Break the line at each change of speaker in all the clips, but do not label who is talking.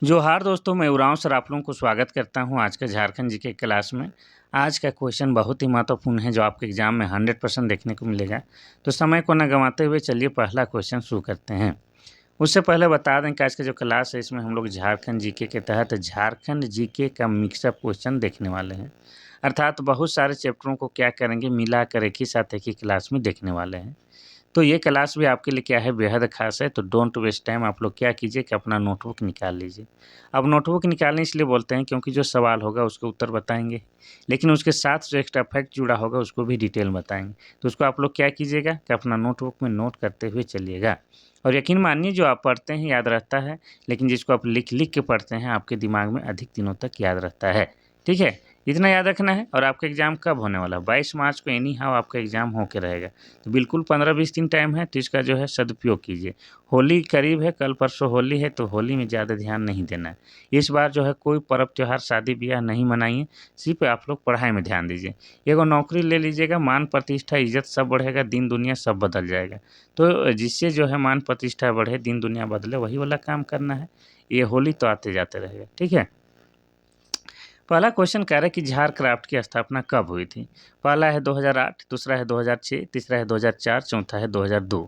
जोहार दोस्तों, मैं उरांव सर आप लोगों को स्वागत करता हूं आज के झारखंड जीके क्लास में। आज का क्वेश्चन बहुत ही महत्वपूर्ण है जो आपके एग्जाम में 100% देखने को मिलेगा। तो समय को न गंवाते हुए चलिए पहला क्वेश्चन शुरू करते हैं। उससे पहले बता दें कि आज का जो क्लास है इसमें हम लोग झारखंड जीके के तहत झारखंड जीके का मिक्सअप क्वेश्चन देखने वाले हैं। अर्थात बहुत सारे चैप्टरों को क्या करेंगे, मिला कर एक ही साथ एक ही क्लास में देखने वाले हैं। तो ये क्लास भी आपके लिए क्या है, बेहद खास है। तो डोंट वेस्ट टाइम, आप लोग क्या कीजिए कि अपना नोटबुक निकाल लीजिए। अब नोटबुक निकालने इसलिए बोलते हैं क्योंकि जो सवाल होगा उसके उत्तर बताएंगे, लेकिन उसके साथ जो एक्स्ट्रा फैक्ट जुड़ा होगा उसको भी डिटेल बताएंगे। तो उसको आप लोग क्या कीजिएगा कि अपना नोटबुक में नोट करते हुए चलिएगा। और यकीन मानिए जो आप पढ़ते हैं याद रहता है, लेकिन जिसको आप लिख लिख के पढ़ते हैं आपके दिमाग में अधिक दिनों तक याद रहता है। ठीक है, इतना याद रखना है। और आपका एग्ज़ाम कब होने वाला है? 22 मार्च को एनी हाउ आपका एग्ज़ाम होके रहेगा। तो बिल्कुल 15-20 दिन टाइम है, तो इसका जो है सदुपयोग कीजिए। होली करीब है, कल परसों होली है, तो होली में ज़्यादा ध्यान नहीं देना है। इस बार जो है कोई पर्व त्योहार शादी ब्याह नहीं मनाइए, सिर्फ आप लोग पढ़ाई में ध्यान दीजिए। एगो नौकरी ले लीजिएगा, मान प्रतिष्ठा इज्जत सब बढ़ेगा, दिन दुनिया सब बदल जाएगा। तो जिससे जो है मान प्रतिष्ठा बढ़े, दिन दुनिया बदले, वही वाला काम करना है। ये होली तो आते जाते रहेगा। ठीक है, पहला क्वेश्चन कह रहा है कि झार क्राफ्ट की स्थापना कब हुई थी। पहला है 2008, दूसरा है 2006, तीसरा है 2004, चौथा है 2002।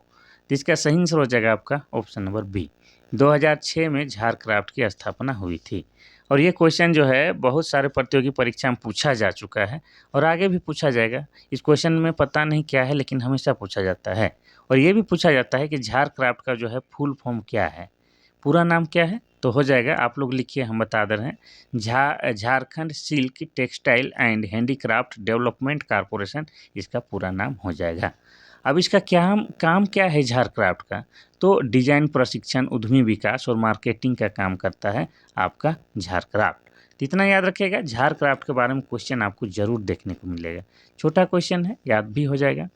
तो इसका सही आंसर हो जाएगा आपका ऑप्शन नंबर बी। 2006 में झार क्राफ्ट की स्थापना हुई थी। और ये क्वेश्चन जो है बहुत सारे प्रतियोगी परीक्षा में पूछा जा चुका है और आगे भी पूछा जाएगा। इस क्वेश्चन में पता नहीं क्या है, लेकिन हमेशा पूछा जाता है। और ये भी पूछा जाता है कि झार क्राफ्ट का जो है फुल फॉर्म क्या है, पूरा नाम क्या है। तो हो जाएगा, आप लोग लिखिए, हम बता दे रहे हैं। Jharkhand silk textile and handicraft development corporation, इसका पूरा नाम हो जाएगा। अब इसका क्या काम क्या है झारक्राफ्ट का? तो डिजाइन, प्रशिक्षण, उद्यमी विकास और मार्केटिंग का काम करता है आपका झारक्राफ्ट। तो इतना याद रखिएगा, झारक्राफ्ट के बारे में क्वेश्चन आपको जरूर देखने को मिलेगा। छोटा क्वेश्चन है, याद भी हो जाएगा।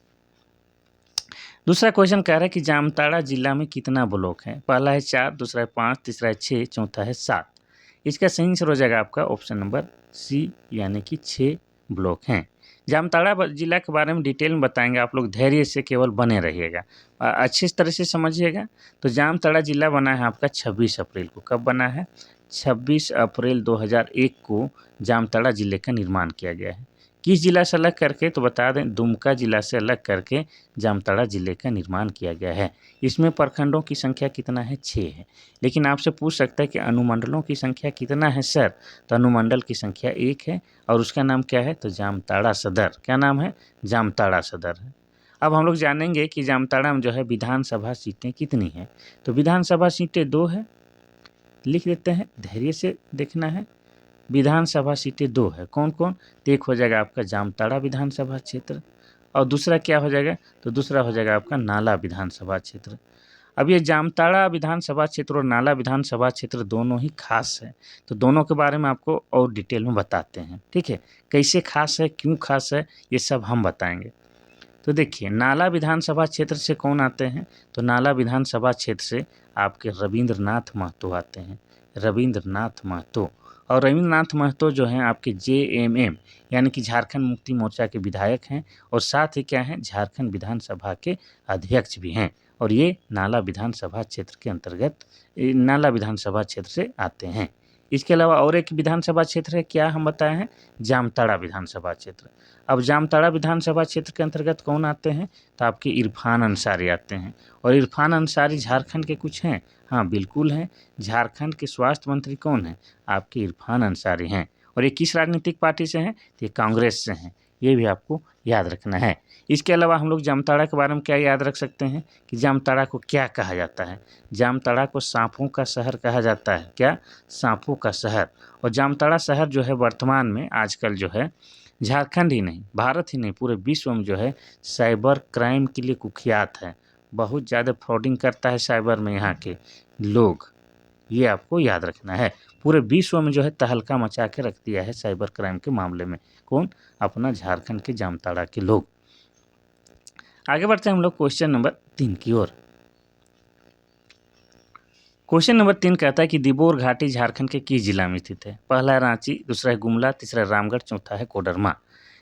दूसरा क्वेश्चन कह रहा है कि जामताड़ा जिला में कितना ब्लॉक है। पहला है 4, दूसरा है 5, तीसरा है 6, चौथा है 7। इसका सही आंसर हो जाएगा आपका ऑप्शन नंबर सी, यानी कि 6 ब्लॉक हैं। जामताड़ा जिला के बारे में डिटेल में बताएंगे, आप लोग धैर्य से केवल बने रहिएगा, अच्छी तरह से समझिएगा। तो जामताड़ा जिला बना है आपका 26 अप्रैल को। कब बना है? 26 अप्रैल 2001 को जामताड़ा जिले का निर्माण किया गया है। किस जिला से अलग करके? तो बता दें, दुमका जिला से अलग करके जामताड़ा जिले का निर्माण किया गया है। इसमें प्रखंडों की संख्या कितना है? 6 है। लेकिन आपसे पूछ सकता है कि अनुमंडलों की संख्या कितना है सर? तो अनुमंडल की संख्या 1 है और उसका नाम क्या है? तो जामताड़ा सदर। क्या नाम है? जामताड़ा सदर है। अब हम लोग जानेंगे कि जामताड़ा में जो है विधानसभा सीटें कितनी हैं। तो विधानसभा सीटें 2 है, लिख देते हैं, धैर्य से देखना है। विधानसभा सीटें 2 है, कौन कौन? तो एक हो जाएगा आपका जामताड़ा विधानसभा क्षेत्र, और दूसरा क्या हो जाएगा? तो दूसरा हो जाएगा आपका नाला विधानसभा क्षेत्र। अब ये जामताड़ा विधानसभा क्षेत्र और नाला विधानसभा क्षेत्र दोनों ही खास है। तो दोनों के बारे में आपको और डिटेल में बताते हैं। ठीक है, कैसे खास है, क्यों खास है, ये सब हम बताएंगे। तो देखिए, नाला विधानसभा क्षेत्र से कौन आते हैं? तो नाला विधानसभा क्षेत्र से आपके रविंद्रनाथ महतो आते हैं। रविंद्रनाथ महतो। और रविंद्रनाथ महतो जो हैं आपके जेएमएम यानी कि झारखंड मुक्ति मोर्चा के विधायक हैं, और साथ ही क्या हैं, झारखंड विधानसभा के अध्यक्ष भी हैं। और ये नाला विधानसभा क्षेत्र के अंतर्गत, नाला विधानसभा क्षेत्र से आते हैं। इसके अलावा और एक विधानसभा क्षेत्र है, क्या हम बताए हैं? जामताड़ा विधानसभा क्षेत्र। अब जामताड़ा विधानसभा क्षेत्र के अंतर्गत कौन आते हैं? तो आपके इरफान अंसारी आते हैं। और इरफान अंसारी झारखंड के कुछ हैं? हाँ बिल्कुल हैं। झारखंड के स्वास्थ्य मंत्री कौन हैं? आपके इरफान अंसारी हैं। और ये किस राजनीतिक पार्टी से हैं? तो ये कांग्रेस से हैं। ये भी आपको याद रखना है। इसके अलावा हम लोग जामताड़ा के बारे में क्या याद रख सकते हैं कि जामताड़ा को क्या कहा जाता है? जामताड़ा को सांपों का शहर कहा जाता है। क्या? सांपों का शहर। और जामताड़ा शहर जो है वर्तमान में आजकल जो है झारखंड ही नहीं, भारत ही नहीं, पूरे विश्व में जो है साइबर क्राइम के लिए कुख्यात है। बहुत ज़्यादा फ्रॉडिंग करता है साइबर में यहाँ के लोग, ये आपको याद रखना है। पूरे विश्व में जो है तहलका मचा के रख दिया है साइबर क्राइम के मामले में। कौन? अपना झारखंड के जामताड़ा के लोग। आगे बढ़ते हैं हम लोग क्वेश्चन नंबर 3 की ओर। क्वेश्चन नंबर 3 कहता है कि दिबोर घाटी झारखंड के किस जिला में स्थित है? पहला है रांची, दूसरा है गुमला, तीसरा है रामगढ़, चौथा है कोडरमा।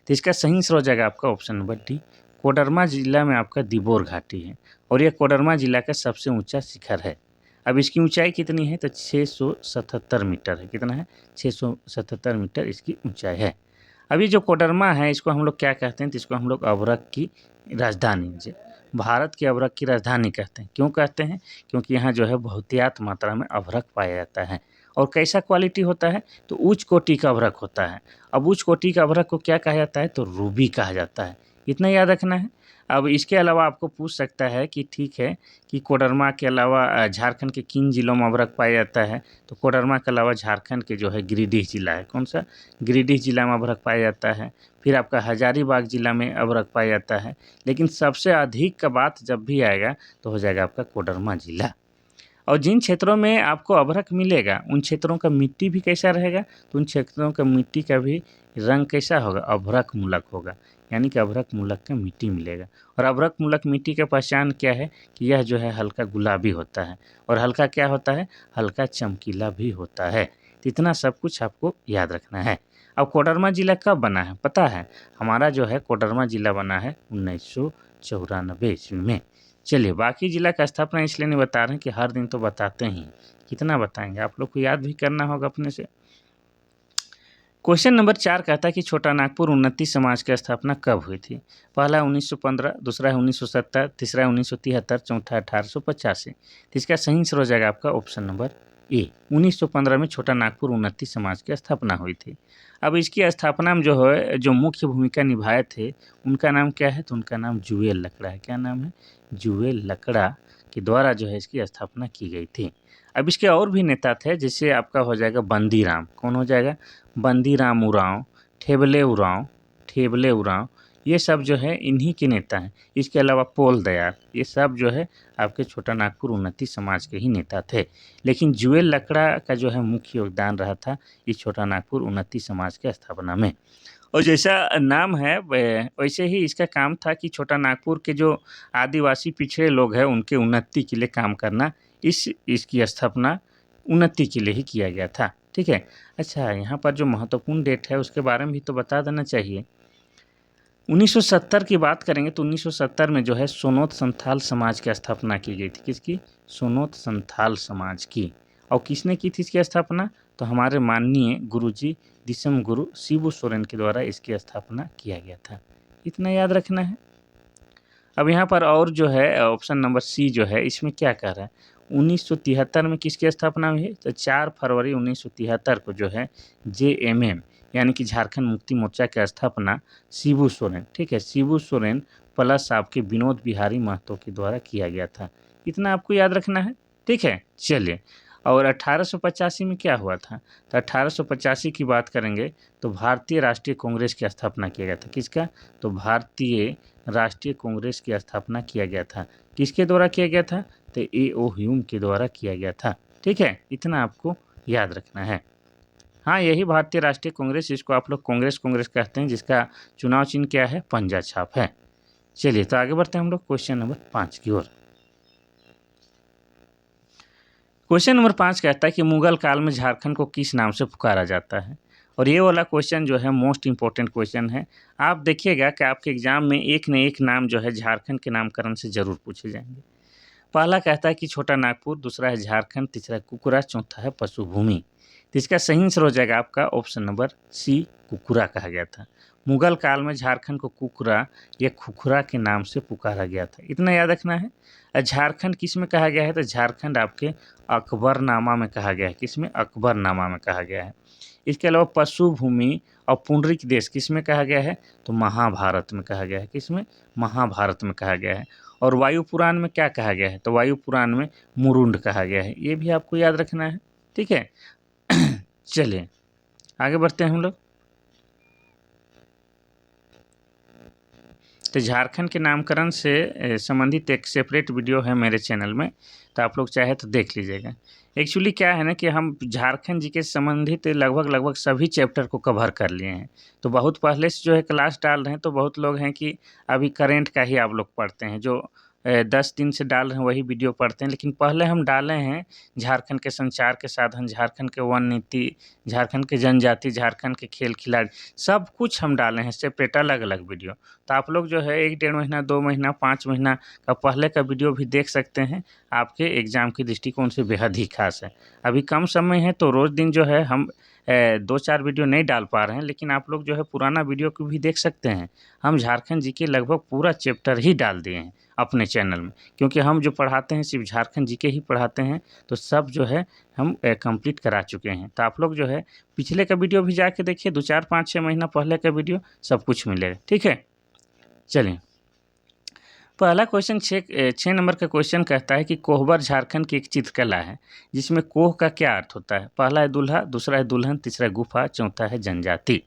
तो इसका सही आंसर हो जाएगा आपका ऑप्शन नंबर डी। कोडरमा जिला में आपका दिबोर घाटी है, और यह कोडरमा जिला का सबसे ऊंचा शिखर है। अब इसकी ऊंचाई कितनी है तो 677 मीटर है। कितना है? 677 मीटर इसकी ऊंचाई है। अभी जो कोडरमा है इसको हम लोग क्या कहते हैं तो इसको हम लोग अभ्रक की राजधानी, भारत की अभ्रक की राजधानी कहते हैं। क्यों कहते हैं? क्योंकि यहाँ जो है बहुतायत मात्रा में अभ्रक पाया जाता है। और कैसा क्वालिटी होता है तो उच्च कोटि का अभ्रक होता है। अब उच्च कोटि का अभ्रक को क्या कहा जाता है तो रूबी कहा जाता है। इतना याद रखना है। अब इसके अलावा आपको पूछ सकता है कि ठीक है कि कोडरमा के अलावा झारखंड के किन जिलों में अभ्रक पाया जाता है तो कोडरमा के अलावा झारखंड के जो है गिरिडीह जिला है। कौन सा? गिरिडीह जिला में अभ्रक पाया जाता है। फिर आपका हजारीबाग जिला में अभ्रक पाया जाता है। लेकिन सबसे अधिक का बात जब भी आएगा तो हो जाएगा आपका कोडरमा जिला। और जिन क्षेत्रों में आपको अभ्रक मिलेगा उन क्षेत्रों का मिट्टी भी कैसा रहेगा तो उन क्षेत्रों का मिट्टी का भी रंग कैसा होगा? अभ्रक मूलक होगा। यानी कि अभ्रक मूलक का मिट्टी मिलेगा। और अभ्रक मूलक मिट्टी का पहचान क्या है कि यह जो है हल्का गुलाबी होता है। और हल्का क्या होता है? हल्का चमकीला भी होता है। तो इतना सब कुछ आपको याद रखना है। अब कोडरमा जिला कब बना है पता है? हमारा जो है कोडरमा जिला बना है 1994 ईस्वी में। चलिए, बाकी जिला का स्थापना इसलिए नहीं बता रहे हैं कि हर दिन तो बताते ही, कितना बताएंगे, आप लोग को याद भी करना होगा अपने से। क्वेश्चन नंबर 4 कहता है कि छोटा नागपुर उन्नति समाज की स्थापना कब हुई थी? पहला 1915, दूसरा है 1970, तीसरा है 1973, चौथा 1885। तो इसका सही आंसर हो जाएगा आपका ऑप्शन नंबर ए। 1915 में छोटा नागपुर उन्नति समाज की स्थापना हुई थी। अब इसकी स्थापना में जो है जो मुख्य भूमिका निभाए थे उनका नाम क्या है तो उनका नाम जुएल लकड़ा है। क्या नाम है? जुएल लकड़ा के द्वारा जो है इसकी स्थापना की गई थी। अब इसके और भी नेता थे, जिससे आपका हो जाएगा बंदीराम। कौन हो जाएगा? बंदीराम उरांव, ठेबले उरांव, ये सब जो है इन्हीं के नेता हैं। इसके अलावा पोल दयाल, ये सब जो है आपके छोटा नागपुर उन्नति समाज के ही नेता थे। लेकिन जुएल लकड़ा का जो है मुख्य योगदान रहा था इस छोटा नागपुर उन्नति समाज के स्थापना में। और जैसा नाम है वैसे ही इसका काम था कि छोटा नागपुर के जो आदिवासी पिछड़े लोग हैं उनके उन्नति के लिए काम करना। इसकी स्थापना उन्नति के लिए ही किया गया था। ठीक है। अच्छा, यहाँ पर जो महत्वपूर्ण डेट है उसके बारे में भी तो बता देना चाहिए। 1970 की बात करेंगे तो 1970 में जो है सोनोत संथाल समाज की स्थापना की गई थी। किसकी? सोनोत संथाल समाज की। और किसने की थी इसकी स्थापना? तो हमारे माननीय गुरुजी दिसम गुरु शिबू सोरेन के द्वारा इसकी स्थापना किया गया था। इतना याद रखना है। अब यहाँ पर और जो है ऑप्शन नंबर सी जो है इसमें क्या कह रहा है? 1973 में किसकी स्थापना हुई है? तो 4 फरवरी 1973 को जो है JMM यानी कि झारखंड मुक्ति मोर्चा की स्थापना शिबू सोरेन, ठीक है, शिबू सोरेन प्लस आपके विनोद बिहारी महतो के द्वारा किया गया था। इतना आपको याद रखना है। ठीक है। चलिए, और 1885 में क्या हुआ था? तो 1885 की बात करेंगे तो भारतीय राष्ट्रीय कांग्रेस की स्थापना किया गया था। किसका? तो भारतीय राष्ट्रीय कांग्रेस की स्थापना किया गया था। किसके द्वारा किया गया था? तो A.O. ह्यूम के द्वारा किया गया था। ठीक है। इतना आपको याद रखना है। हाँ, यही भारतीय राष्ट्रीय कांग्रेस, जिसको आप लोग कांग्रेस कहते हैं, जिसका चुनाव चिन्ह क्या है? पंजा छाप है। चलिए, तो आगे बढ़ते हैं हम लोग क्वेश्चन नंबर 5 की ओर। क्वेश्चन नंबर 5 कहता है कि मुगल काल में झारखंड को किस नाम से पुकारा जाता है? और ये वाला क्वेश्चन जो है मोस्ट इंपॉर्टेंट क्वेश्चन है। आप देखिएगा कि आपके एग्जाम में एक न एक नाम जो है झारखंड के नामकरण से जरूर पूछे जाएंगे। पहला कहता है कि छोटा नागपुर, दूसरा है झारखंड, तीसरा कुकुरा, चौथा है पशुभूमि। तो इसका सही आंसर हो जाएगा आपका ऑप्शन नंबर सी, कुकुरा कहा गया था। मुगल काल में झारखंड को कुकुरा या खुखुरा के नाम से पुकारा गया था। इतना याद रखना है। झारखंड किस में कहा गया है? तो झारखंड आपके अकबरनामा में कहा गया है। किस में? अकबरनामा में कहा गया है। इसके अलावा पशुभूमि और पुंडरीक देश किस में कहा गया है? तो महाभारत में कहा गया है। किस में? महाभारत में कहा गया है। और वायु पुराण में क्या कहा गया है? तो वायु पुराण में मुरुंड कहा गया है। ये भी आपको याद रखना है। ठीक है। चलिए, आगे बढ़ते हैं हम लोग। तो झारखंड के नामकरण से संबंधित एक सेपरेट वीडियो है मेरे चैनल में, तो आप लोग चाहे तो देख लीजिएगा। एक्चुअली क्या है ना कि हम झारखंड जी के संबंधित लगभग सभी चैप्टर को कवर कर लिए हैं। तो बहुत पहले से जो है क्लास डाल रहे हैं, तो बहुत लोग हैं कि अभी करेंट का ही आप लोग पढ़ते हैं, जो 10 दिन से डाल रहे हैं वही वीडियो पढ़ते हैं, लेकिन पहले हम डाले हैं झारखंड के संचार के साधन, झारखंड के वन नीति, झारखंड के जनजाति, झारखंड के खेल खिलाड़ी, सब कुछ हम डाले हैं सेपरेट अलग-अलग वीडियो। तो आप लोग जो है 1 डेढ़ महीना, 2 महीना, 5 महीना का पहले का वीडियो भी देख सकते हैं, आपके एग्ज़ाम के दृष्टिकोण से बेहद ही ख़ास है। अभी कम समय है तो रोज़ दिन जो है हम 2-4 वीडियो नहीं डाल पा रहे हैं, लेकिन आप लोग जो है पुराना वीडियो को भी देख सकते हैं। हम झारखंड जीके लगभग पूरा चैप्टर ही डाल दिए हैं अपने चैनल में, क्योंकि हम जो पढ़ाते हैं सिर्फ झारखंड जीके ही पढ़ाते हैं, तो सब जो है हम कंप्लीट करा चुके हैं। तो आप लोग जो है पिछले का वीडियो भी जाके देखिए, 2, 4, 5, 6 महीना पहले का वीडियो सब कुछ मिलेगा, ठीक है? चलिए, पहला क्वेश्चन 6 नंबर का क्वेश्चन कहता है कि कोहबर झारखंड की एक चित्रकला है, जिसमें कोह का क्या अर्थ होता है? पहला है दूल्हा, दूसरा है दुल्हन, तीसरा है गुफा, चौथा है जनजाति।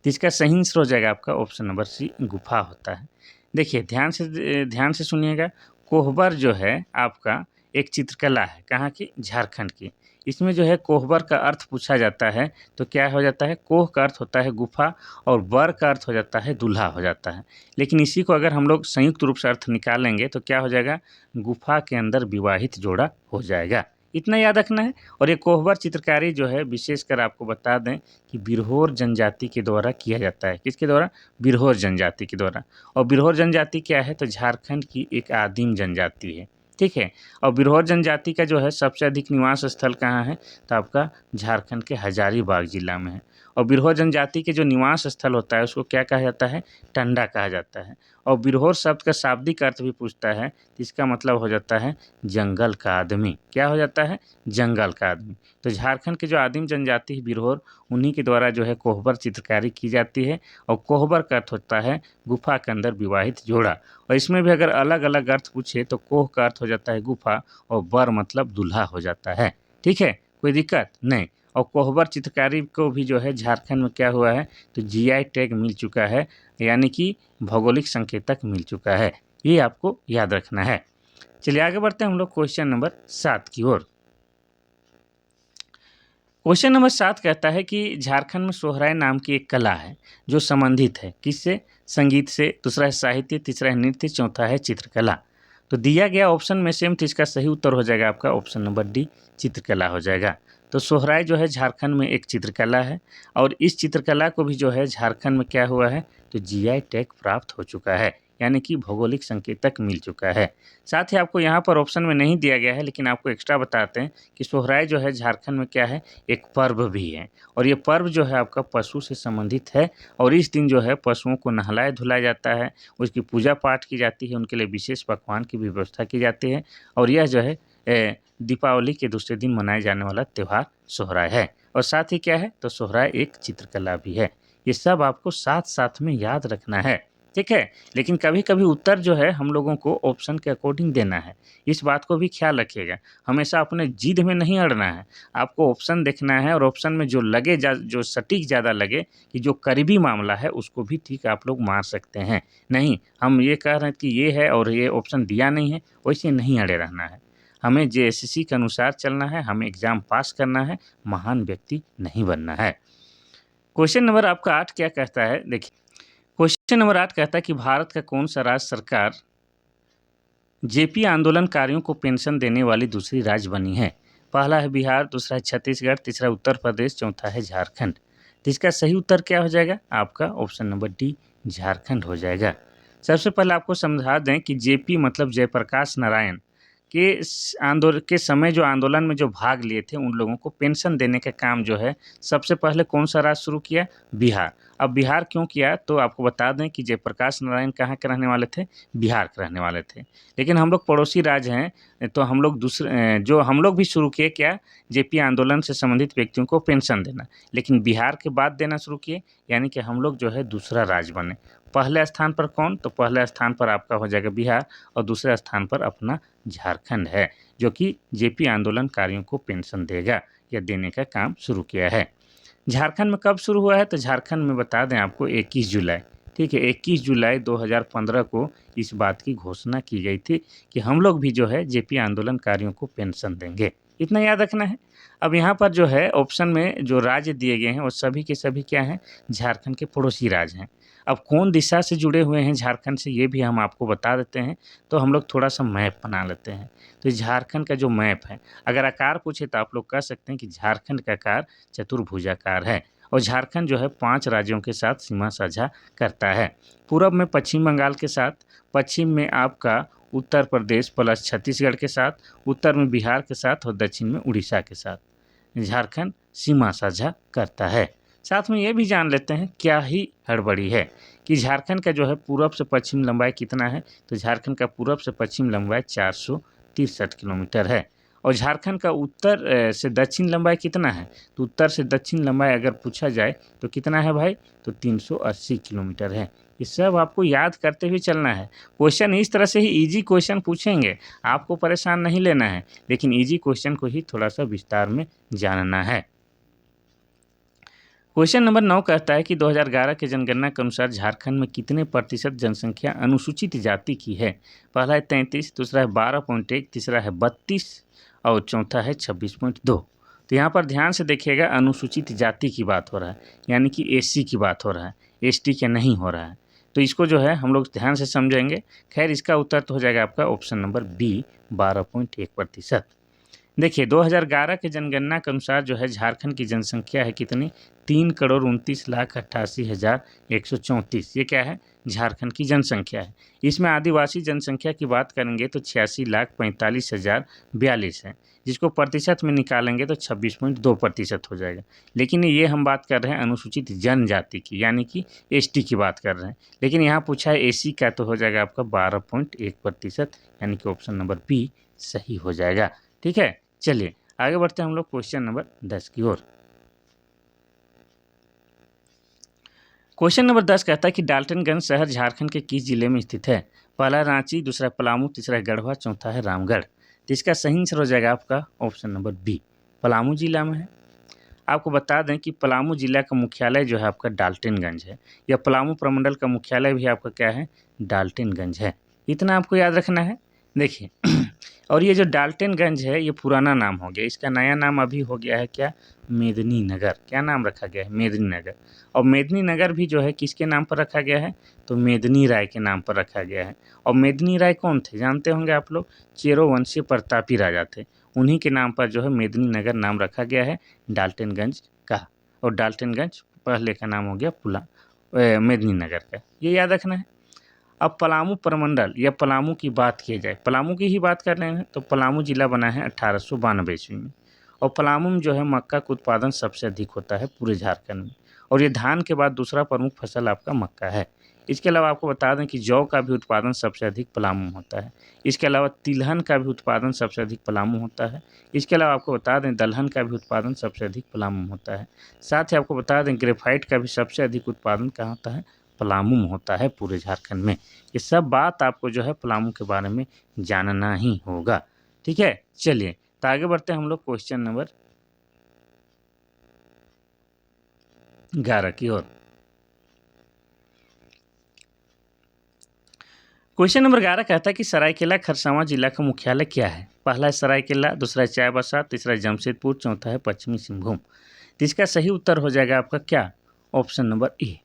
तो इसका सही आंसर हो जाएगा आपका ऑप्शन नंबर सी, गुफा होता है। देखिए ध्यान से सुनिएगा, कोहबर जो है आपका एक चित्रकला है, कहाँ की? झारखंड की। इसमें जो है कोहबर का अर्थ पूछा जाता है, तो क्या हो जाता है? कोह का अर्थ होता है गुफा और बर का अर्थ हो जाता है दूल्हा हो जाता है। लेकिन इसी को अगर हम लोग संयुक्त रूप से अर्थ निकालेंगे तो क्या हो जाएगा? गुफा के अंदर विवाहित जोड़ा हो जाएगा। इतना याद रखना है। और ये कोहबर चित्रकारी जो है विशेषकर आपको बता दें कि बिरहोर जनजाति के द्वारा किया जाता है। किसके द्वारा? बिरहोर जनजाति के द्वारा। और बिरहोर जनजाति क्या है? तो झारखंड की एक आदिम जनजाति है, ठीक है? और बिरहोर जनजाति का जो है सबसे अधिक निवास स्थल कहाँ है? तो आपका झारखंड के हजारीबाग जिला में है। और बिरहोर जनजाति के जो निवास स्थल होता है उसको क्या कहा जाता है? टंडा कहा जाता है। और बिरहोर शब्द का शाब्दिक अर्थ भी पूछता है, तो इसका मतलब हो जाता है जंगल का आदमी। क्या हो जाता है? जंगल का आदमी। तो झारखंड के जो आदिम जनजाति है बिरहोर, उन्हीं के द्वारा जो है कोहबर चित्रकारी की जाती है। और कोहबर का अर्थ होता है गुफा के अंदर विवाहित जोड़ा। और इसमें भी अगर अलग-अलग अर्थ पूछे तो कोह का अर्थ हो जाता है गुफा और बर मतलब दूल्हा हो जाता है, ठीक है? कोई दिक्कत नहीं। और कोहबर चित्रकारी को भी जो है झारखंड में क्या हुआ है? तो जीआई टैग मिल चुका है, यानी कि भौगोलिक संकेतक मिल चुका है। ये आपको याद रखना है। चलिए आगे बढ़ते हैं हम लोग क्वेश्चन नंबर 7 की ओर। क्वेश्चन नंबर 7 कहता है कि झारखंड में सोहराय नाम की एक कला है, जो संबंधित है किससे? संगीत से, दूसरा है साहित्य, तीसरा है नृत्य, चौथा है चित्रकला। तो दिया गया ऑप्शन में से तो इसका सही उत्तर हो जाएगा आपका ऑप्शन नंबर डी, चित्रकला हो जाएगा। तो सोहराय जो है झारखंड में एक चित्रकला है और इस चित्रकला को भी जो है झारखंड में क्या हुआ है? तो जीआई टैग प्राप्त हो चुका है, यानी कि भौगोलिक संकेतक मिल चुका है। साथ ही आपको यहाँ पर ऑप्शन में नहीं दिया गया है, लेकिन आपको एक्स्ट्रा बताते हैं कि सोहराय जो है झारखंड में क्या है? एक पर्व भी है। और ये पर्व जो है आपका पशु से संबंधित है। और इस दिन जो है पशुओं को नहलाया धुलाया जाता है, उसकी पूजा पाठ की जाती है, उनके लिए विशेष पकवान की भी व्यवस्था की जाती है। और यह जो है दीपावली के दूसरे दिन मनाए जाने वाला त्यौहार सोहराय है। और साथ ही क्या है? तो सोहराय एक चित्रकला भी है। ये सब आपको साथ-साथ में याद रखना है, ठीक है? लेकिन कभी-कभी उत्तर जो है हम लोगों को ऑप्शन के अकॉर्डिंग देना है। इस बात को भी ख्याल रखिएगा। हमेशा अपने जिद में नहीं अड़ना है। आपको ऑप्शन देखना है और ऑप्शन में जो लगे जो सटीक ज़्यादा लगे, कि जो करीबी मामला है उसको भी ठीक आप लोग मार सकते हैं। नहीं, हम ये कह रहे हैं कि ये है और ये ऑप्शन दिया नहीं है, वैसे नहीं अड़े रहना है। हमें जेएसएससी के अनुसार चलना है, हमें एग्ज़ाम पास करना है, महान व्यक्ति नहीं बनना है। क्वेश्चन नंबर आपका 8 क्या कहता है? देखिए, क्वेश्चन नंबर 8 कहता है कि भारत का कौन-सा राज्य सरकार जेपी आंदोलनकारियों को पेंशन देने वाली दूसरी राज्य बनी है? पहला है बिहार, दूसरा है छत्तीसगढ़, तीसरा उत्तर प्रदेश, चौथा है झारखंड। तो इसका सही उत्तर क्या हो जाएगा? आपका ऑप्शन नंबर डी, झारखंड हो जाएगा। सबसे पहले आपको समझा दें कि जेपी मतलब जयप्रकाश नारायण के समय जो आंदोलन में जो भाग लिए थे उन लोगों को पेंशन देने का काम जो है सबसे पहले कौन सा राज्य शुरू किया? बिहार। अब बिहार क्यों किया? तो आपको बता दें कि जयप्रकाश नारायण कहाँ के रहने वाले थे? बिहार के रहने वाले थे। लेकिन हम लोग पड़ोसी राज्य हैं, तो हम लोग जो हम लोग भी शुरू किए क्या? जेपी आंदोलन से संबंधित व्यक्तियों को पेंशन देना, लेकिन बिहार के बाद देना शुरू किए, यानी कि हम लोग जो है दूसरा राज्य बने। पहले स्थान पर कौन? तो पहले स्थान पर आपका हो जाएगा बिहार और दूसरे स्थान पर अपना झारखंड है, जो कि जेपी आंदोलनकारियों को पेंशन देगा या देने का काम शुरू किया है। झारखंड में कब शुरू हुआ है? तो झारखंड में बता दें आपको 21 जुलाई, ठीक है? 21 जुलाई 2015 को इस बात की घोषणा की गई थी कि हम लोग भी जो है जेपी आंदोलनकारियों को पेंशन देंगे। इतना याद रखना है। अब यहाँ पर जो है ऑप्शन में जो राज्य दिए गए हैं वो सभी के सभी क्या हैं? झारखंड के पड़ोसी राज्य हैं। अब कौन दिशा से जुड़े हुए हैं झारखंड से ये भी हम आपको बता देते हैं। तो हम लोग थोड़ा सा मैप बना लेते हैं। तो झारखंड का जो मैप है, अगर आकार पूछे तो आप लोग कह सकते हैं कि झारखंड का आकार चतुर्भुजाकार है और झारखंड जो है 5 राज्यों के साथ सीमा साझा करता है। पूरब में पश्चिम बंगाल के साथ, पश्चिम में आपका उत्तर प्रदेश प्लस छत्तीसगढ़ के साथ, उत्तर में बिहार के साथ और दक्षिण में उड़ीसा के साथ झारखंड सीमा साझा करता है। साथ में ये भी जान लेते हैं क्या ही हड़बड़ी है कि झारखंड का जो है पूरब से पश्चिम लंबाई कितना है। तो झारखंड का पूरब से पश्चिम लंबाई 463 किलोमीटर है और झारखंड का उत्तर से दक्षिण लंबाई कितना है। तो उत्तर से दक्षिण लंबाई अगर पूछा जाए तो कितना है भाई, तो 380 किलोमीटर है। ये सब आपको याद करते हुए चलना है। क्वेश्चन इस तरह से ही इजी क्वेश्चन पूछेंगे, आपको परेशान नहीं लेना है, लेकिन इजी क्वेश्चन को ही थोड़ा सा विस्तार में जानना है। क्वेश्चन नंबर 9 कहता है कि 2011 के जनगणना के अनुसार झारखंड में कितने प्रतिशत जनसंख्या अनुसूचित जाति की है। पहला है 33, दूसरा है 12.1, तीसरा है 32 और चौथा है 26.2। तो यहाँ पर ध्यान से देखिएगा, अनुसूचित जाति की बात हो रहा है, यानी कि एससी की बात हो रहा है, एसटी के नहीं हो रहा है। तो इसको जो है हम लोग ध्यान से समझेंगे। खैर इसका उत्तर तो हो जाएगा आपका ऑप्शन नंबर बी, 12.1%। देखिए 2011 के जनगणना के अनुसार जो है झारखंड की जनसंख्या है कितनी, 3,29,88,134। ये क्या है, झारखंड की जनसंख्या है। इसमें आदिवासी जनसंख्या की बात करेंगे तो 86,45,042 है, जिसको प्रतिशत में निकालेंगे तो 26.2% हो जाएगा। लेकिन ये हम बात कर रहे हैं अनुसूचित जनजाति की, यानी कि एसटी की बात कर रहे हैं। लेकिन यहाँ पूछा है एसी का, तो हो जाएगा आपका 12.1%, यानी कि ऑप्शन नंबर बी सही हो जाएगा। ठीक है, चलिए आगे बढ़ते हैं हम लोग क्वेश्चन नंबर 10 की ओर। क्वेश्चन नंबर 10 कहता है कि डाल्टनगंज शहर झारखंड के किस जिले में स्थित है। पहला रांची, दूसरा पलामू, तीसरा गढ़वा, चौथा है रामगढ़। तो इसका सही आंसर हो जाएगा आपका ऑप्शन नंबर बी, पलामू जिला में है। आपको बता दें कि पलामू जिला का मुख्यालय जो है आपका डाल्टनगंज है, या पलामू प्रमंडल का मुख्यालय भी आपका क्या है, डाल्टनगंज है। इतना आपको याद रखना है। देखिए और ये जो डाल्टनगंज है ये पुराना नाम हो गया, इसका नया नाम अभी हो गया है क्या, मेदिनी नगर। क्या नाम रखा गया है, मेदिनी नगर। और मेदिनी नगर भी जो है किसके नाम पर रखा गया है, तो मेदिनी राय के नाम पर रखा गया है। और मेदिनी राय कौन थे, जानते होंगे आप लोग, चेरो वंशीय प्रतापी राजा थे। उन्हीं के नाम पर जो है मेदिनी नगर नाम रखा गया है डाल्टनगंज का। और डाल्टनगंज पहले का नाम हो गया मेदिनी नगर का, ये याद रखना है। अब पलामू प्रमंडल या पलामू की बात की जाए, पलामू की ही बात कर रहे हैं, तो पलामू जिला बना है 1892 ईस्वी में। और पलामू में जो है मक्का का उत्पादन सबसे अधिक होता है पूरे झारखंड में। और ये धान के बाद दूसरा प्रमुख फसल आपका मक्का है। इसके अलावा आपको बता दें कि जौ का भी उत्पादन सबसे अधिक पलामू में होता है। इसके अलावा तिलहन का भी उत्पादन सबसे अधिक पलामू में होता है। इसके अलावा आपको बता दें दलहन का भी उत्पादन सबसे अधिक पलामू में होता है। साथ ही आपको बता दें ग्रेफाइट का भी सबसे अधिक उत्पादन कहाँ होता है, पलामू में होता है पूरे झारखंड में। ये सब बात आपको जो है पलामू के बारे में जानना ही होगा। ठीक है, चलिए तो आगे बढ़ते हैं हम लोग क्वेश्चन नंबर 11 की ओर। क्वेश्चन नंबर 11 कहता है कि सरायकेला खरसावां जिला का मुख्यालय क्या है। पहला है सरायकेला, दूसरा है चाईबासा, तीसरा है जमशेदपुर, चौथा है पश्चिमी सिंहभूम। तो इसका सही उत्तर हो जाएगा आपका क्या, option number A,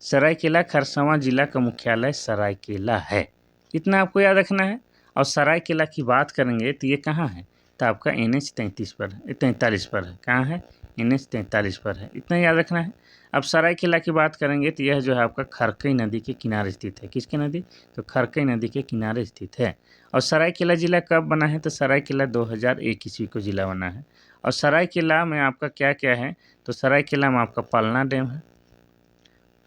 Seraikela Kharsawan जिला का मुख्यालय सरायकेला है। इतना आपको याद रखना है। और सरायकेला की बात करेंगे तो ये कहाँ है, तो आपका NH 43 पर है, 43 पर है। कहाँ है, NH 43 पर है, इतना याद रखना है। अब सरायकेला की बात करेंगे तो यह जो है आपका खरकई नदी के किनारे स्थित है। किसके नदी, तो खरकई नदी के किनारे स्थित है। और सरायकेला जिला कब बना है, तो सरायकेला 2001 ईस्वी को जिला बना है। और सरायकेला में आपका क्या क्या है, तो सरायकेला में आपका पालना डैम है,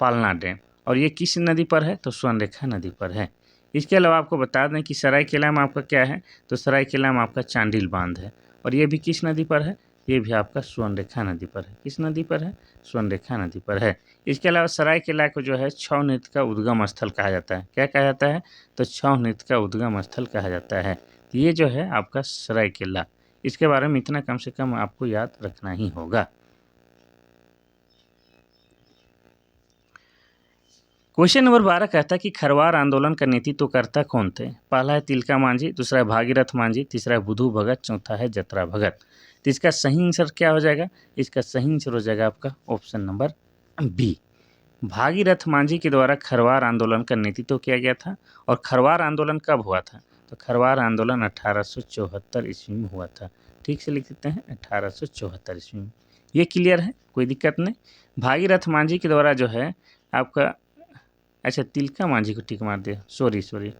पालना डैम। और ये किस नदी पर है, तो स्वर्णरेखा नदी पर है। इसके अलावा आपको बता दें कि सरायकेला में आपका क्या है, तो सरायकेला में आपका चांडिल बांध है। और ये भी किस नदी पर है, ये भी आपका स्वर्णरेखा नदी पर है। किस नदी पर है, स्वर्णरेखा नदी पर है। इसके अलावा सरायकेला को जो है छौ नृत्य का उद्गम स्थल कहा जाता है। क्या कहा जाता है, तो छौ नृत्य का उद्गम स्थल कहा जाता है। तो ये जो है आपका सरायकेला, इसके बारे में इतना कम से कम आपको याद रखना ही होगा। क्वेश्चन नंबर 12 कहता है कि खरवार आंदोलन का नेतृत्वकर्ता कौन थे। पहला है तिलका मांझी, दूसरा है भागीरथ मांझी, तीसरा है बुधू भगत, चौथा है जतरा भगत। तो इसका सही आंसर क्या हो जाएगा, इसका सही आंसर हो जाएगा आपका option number B, Bhagirath Manjhi के द्वारा खरवार आंदोलन का नेतृत्व किया गया था। और खरवार आंदोलन कब हुआ था? तो खरवार आंदोलन 1874 ईस्वी में हुआ था। ठीक से लिख देते हैं 1874 ईस्वी में। ये क्लियर है, कोई दिक्कत नहीं। भागीरथ मांझी के द्वारा जो है आपका, अच्छा तिलका मांझी को टिक मार दिया, सॉरी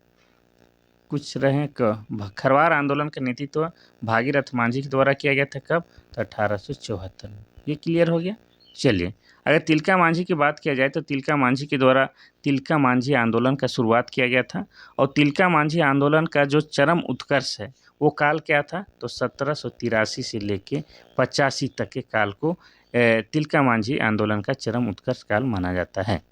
कुछ रहे खरवार आंदोलन का नेतृत्व भागीरथ मांझी के द्वारा किया गया था। कब? तो 1874 में। ये क्लियर हो गया। चलिए, अगर तिलका मांझी की बात किया जाए तो तिलका मांझी के द्वारा तिलका मांझी आंदोलन का शुरुआत किया गया था। और तिलका मांझी आंदोलन का जो चरम उत्कर्ष है वो काल क्या था? तो 1783 से लेके 85 तक के काल को तिलका मांझी आंदोलन का चरम उत्कर्ष काल माना जाता है।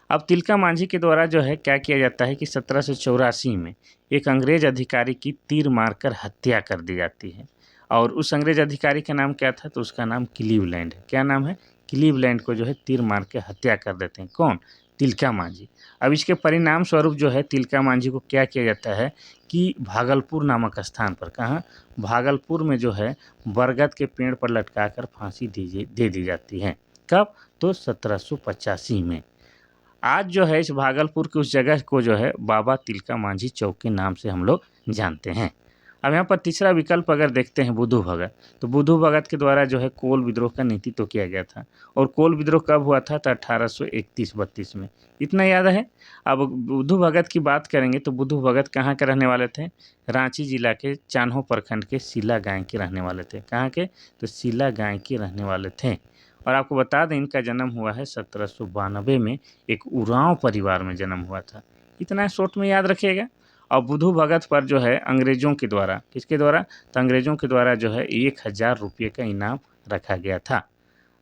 अब तिलका मांझी के द्वारा जो है क्या किया जाता है कि 1784 में एक अंग्रेज अधिकारी की तीर मारकर हत्या कर दी जाती है। और उस अंग्रेज अधिकारी का नाम क्या था? तो उसका नाम क्लीवलैंड है। क्या नाम है? क्लीवलैंड को जो है तीर मार के हत्या कर देते हैं। कौन? तिलका मांझी। अब इसके परिणाम स्वरूप जो है तिलका मांझी को क्या किया जाता है कि भागलपुर नामक स्थान पर, कहाँ? भागलपुर में जो है बरगद के पेड़ पर लटका कर फांसी दे दी जाती है। कब? तो 1785 में। आज जो है इस भागलपुर की उस जगह को जो है बाबा तिलका मांझी चौक के नाम से हम लोग जानते हैं। अब यहाँ पर तीसरा विकल्प अगर देखते हैं बुद्धू भगत, तो बुद्धू भगत के द्वारा जो है कोल विद्रोह का नेतृत्व किया गया था। और कोल विद्रोह कब हुआ था? तो 1831-32 में। इतना याद है। अब बुद्धू भगत की बात करेंगे तो बुद्धू भगत कहाँ के रहने वाले थे? रांची जिला के चान्हो प्रखंड के सीला गाँव के रहने वाले थे। कहाँ के? तो सीला गाँव के रहने वाले थे। और आपको बता दें इनका जन्म हुआ है 1792 में, एक उरांव परिवार में जन्म हुआ था। इतना शॉर्ट में याद रखिएगा। और बुद्धू भगत पर जो है अंग्रेजों के द्वारा, किसके द्वारा? तो अंग्रेजों के द्वारा जो है 1000 रुपये का इनाम रखा गया था।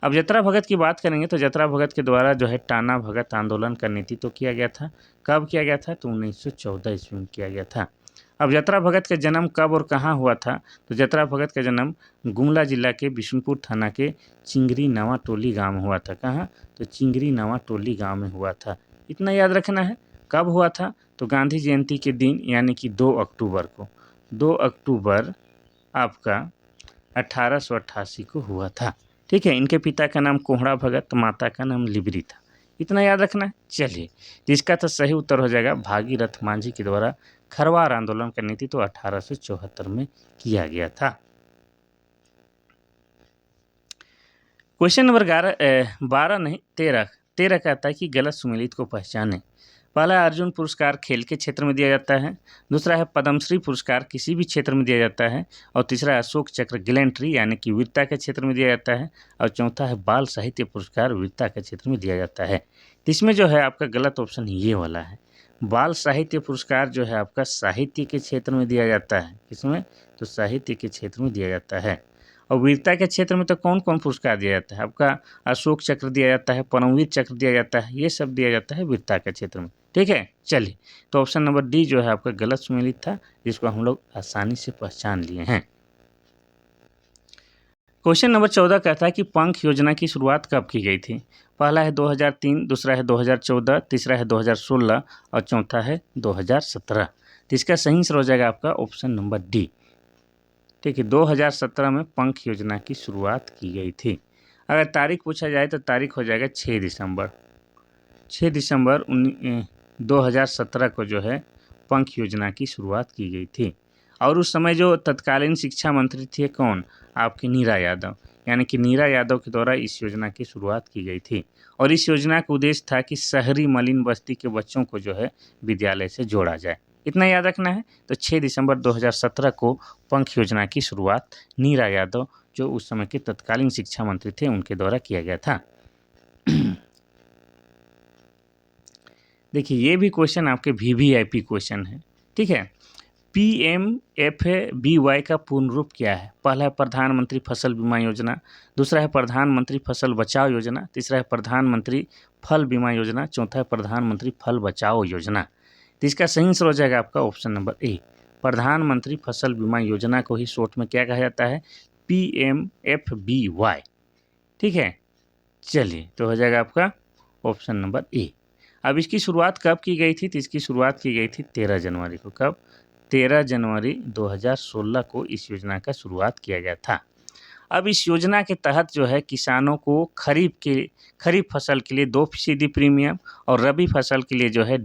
अब जतरा भगत की बात करेंगे तो जतरा भगत के द्वारा जो है टाना भगत आंदोलन का नेतृत्व किया गया था। कब किया गया था? तो 1914 ईस्वी में किया गया था। अब जतरा भगत का जन्म कब और कहाँ हुआ था? तो जतरा भगत का जन्म गुमला जिला के बिशुनपुर थाना के चिंगरी नवा टोली गाँव में हुआ था। कहाँ? तो चिंगरी नवा टोली गाँव में हुआ था। इतना याद रखना है। कब हुआ था? तो गांधी जयंती के दिन यानी कि 2 अक्टूबर को, 2 अक्टूबर आपका 1888 को हुआ था। ठीक है। इनके पिता का नाम कोहड़ा भगत, माता का नाम लिबरी था। इतना याद रखना है। चलिए, तो इसका तो सही उत्तर हो जाएगा भागीरथ मांझी के द्वारा खरवार आंदोलन का नेतृत्व 1874 में किया गया था। क्वेश्चन नंबर 12 नहीं 13 कहता है कि गलत सुमेलित को पहचाने। पहला अर्जुन पुरस्कार खेल के क्षेत्र में दिया जाता है, दूसरा है पद्मश्री पुरस्कार किसी भी क्षेत्र में दिया जाता है, और तीसरा अशोक चक्र गैलेंट्री यानी कि वीरता के क्षेत्र में दिया जाता है, और चौथा है बाल साहित्य पुरस्कार वीरता के क्षेत्र में दिया जाता है। तो इसमें जो है आपका गलत ऑप्शन ये वाला है। बाल साहित्य पुरस्कार जो है आपका साहित्य के क्षेत्र में दिया जाता है। किसमें? तो साहित्य के क्षेत्र में दिया जाता है। और वीरता के क्षेत्र में तो कौन कौन पुरस्कार दिया जाता है? आपका अशोक चक्र दिया जाता है, परमवीर चक्र दिया जाता है, ये सब दिया जाता है वीरता के क्षेत्र में। ठीक है। चलिए, तो ऑप्शन नंबर डी जो है आपका गलत सुमेलित था, जिसको हम लोग आसानी से पहचान लिए हैं। क्वेश्चन नंबर 14 कहता है कि पंख योजना की शुरुआत कब की गई थी? पहला है 2003, दूसरा है 2014, तीसरा है 2016 और चौथा है 2017। तो इसका सही आंसर हो जाएगा आपका ऑप्शन नंबर डी। ठीक है, 2017 में पंख योजना की शुरुआत की गई थी। अगर तारीख पूछा जाए तो तारीख हो जाएगा 6 दिसंबर। 6 दिसंबर 2017 को जो है पंख योजना की शुरुआत की गई थी। और उस समय जो तत्कालीन शिक्षा मंत्री थे कौन? आपके नीरा यादव, यानी कि नीरा यादव के द्वारा इस योजना की शुरुआत की गई थी। और इस योजना का उद्देश्य था कि शहरी मलिन बस्ती के बच्चों को जो है विद्यालय से जोड़ा जाए। इतना याद रखना है। तो 6 दिसंबर 2017 को पंख योजना की शुरुआत नीरा यादव, जो उस समय के तत्कालीन शिक्षा मंत्री थे, उनके द्वारा किया गया था। देखिए, ये भी क्वेश्चन आपके VVIP क्वेश्चन है। ठीक है। PMFBY का पूर्ण रूप क्या है? पहला है प्रधानमंत्री फसल बीमा योजना, दूसरा है प्रधानमंत्री फसल बचाओ योजना, तीसरा है प्रधानमंत्री फल बीमा योजना, चौथा है प्रधानमंत्री फल बचाओ योजना। तो इसका सही आंसर हो जाएगा आपका ऑप्शन नंबर ए। प्रधानमंत्री फसल बीमा योजना को ही शॉर्ट में क्या कहा जाता है? PMFBY। ठीक है। चलिए, तो हो जाएगा आपका ऑप्शन नंबर ए। अब इसकी शुरुआत कब की गई थी? तो इसकी शुरुआत की गई थी 13 जनवरी को। कब? 13 जनवरी 2016 को इस योजना का शुरुआत किया गया था। अब इस योजना के तहत जो है किसानों को खरीफ फसल के लिए 2% प्रीमियम और रबी फसल के लिए जो है